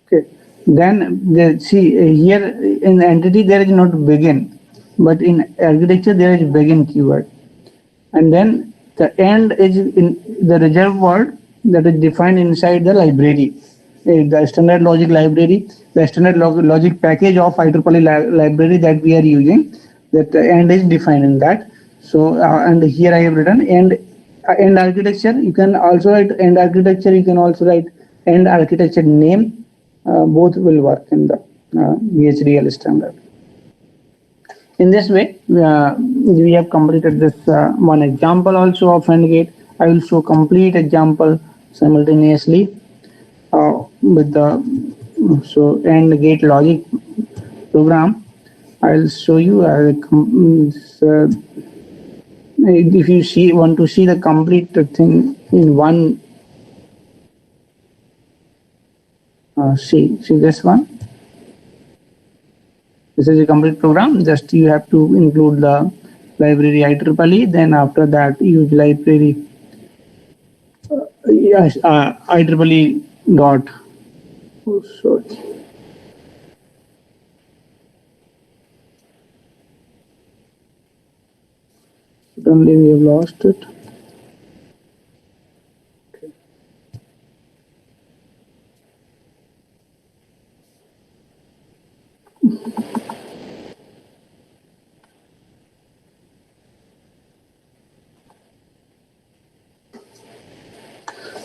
Okay. Then see here in entity there is not begin, but in architecture there is begin keyword, and then the end is in the reserved word that is defined inside the library, the standard logic library, the standard logic package of IEEE library that we are using. That the end is defined in that. So and here I have written end architecture. You can also write end architecture. You can also write end architecture name. Both will work in the VHDL standard. In this way, we have completed this one example also of AND gate. I will show complete example simultaneously with the AND gate logic program. I will show you if you want to see the complete thing in one. See this one. This is a complete program. Just you have to include the library IEEE. Then after that, use library IEEE dot. Oh, sorry. Suddenly we have lost it.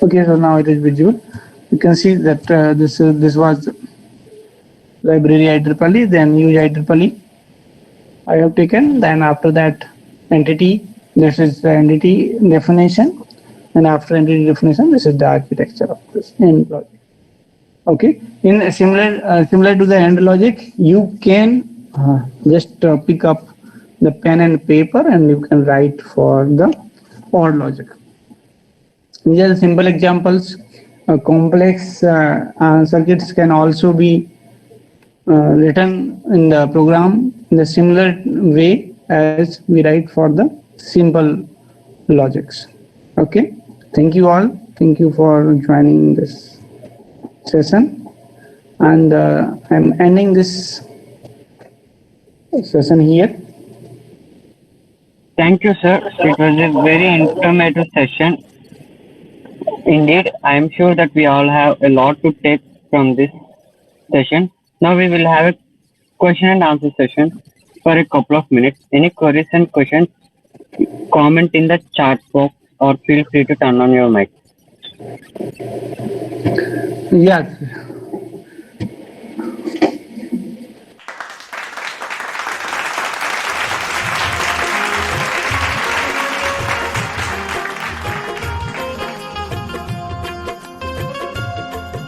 Okay, so now it is visual. You can see that this was library IEEE, then use IEEE. I have taken. Then after that, entity. This is the entity definition, and after entity definition, this is the architecture of this AND logic. Okay. In similar to the AND logic, you can just pick up the pen and paper, and you can write for the OR logic. These are simple examples. Complex circuits can also be written in the program in the similar way as we write for the simple logics. Okay. Thank you all. Thank you for joining this session. And I'm ending this session here. Thank you, sir. It was a very informative session. Indeed, I am sure that we all have a lot to take from this session. Now we will have a question and answer session for a couple of minutes. Any queries and questions, comment in the chat box or feel free to turn on your mic. Yeah.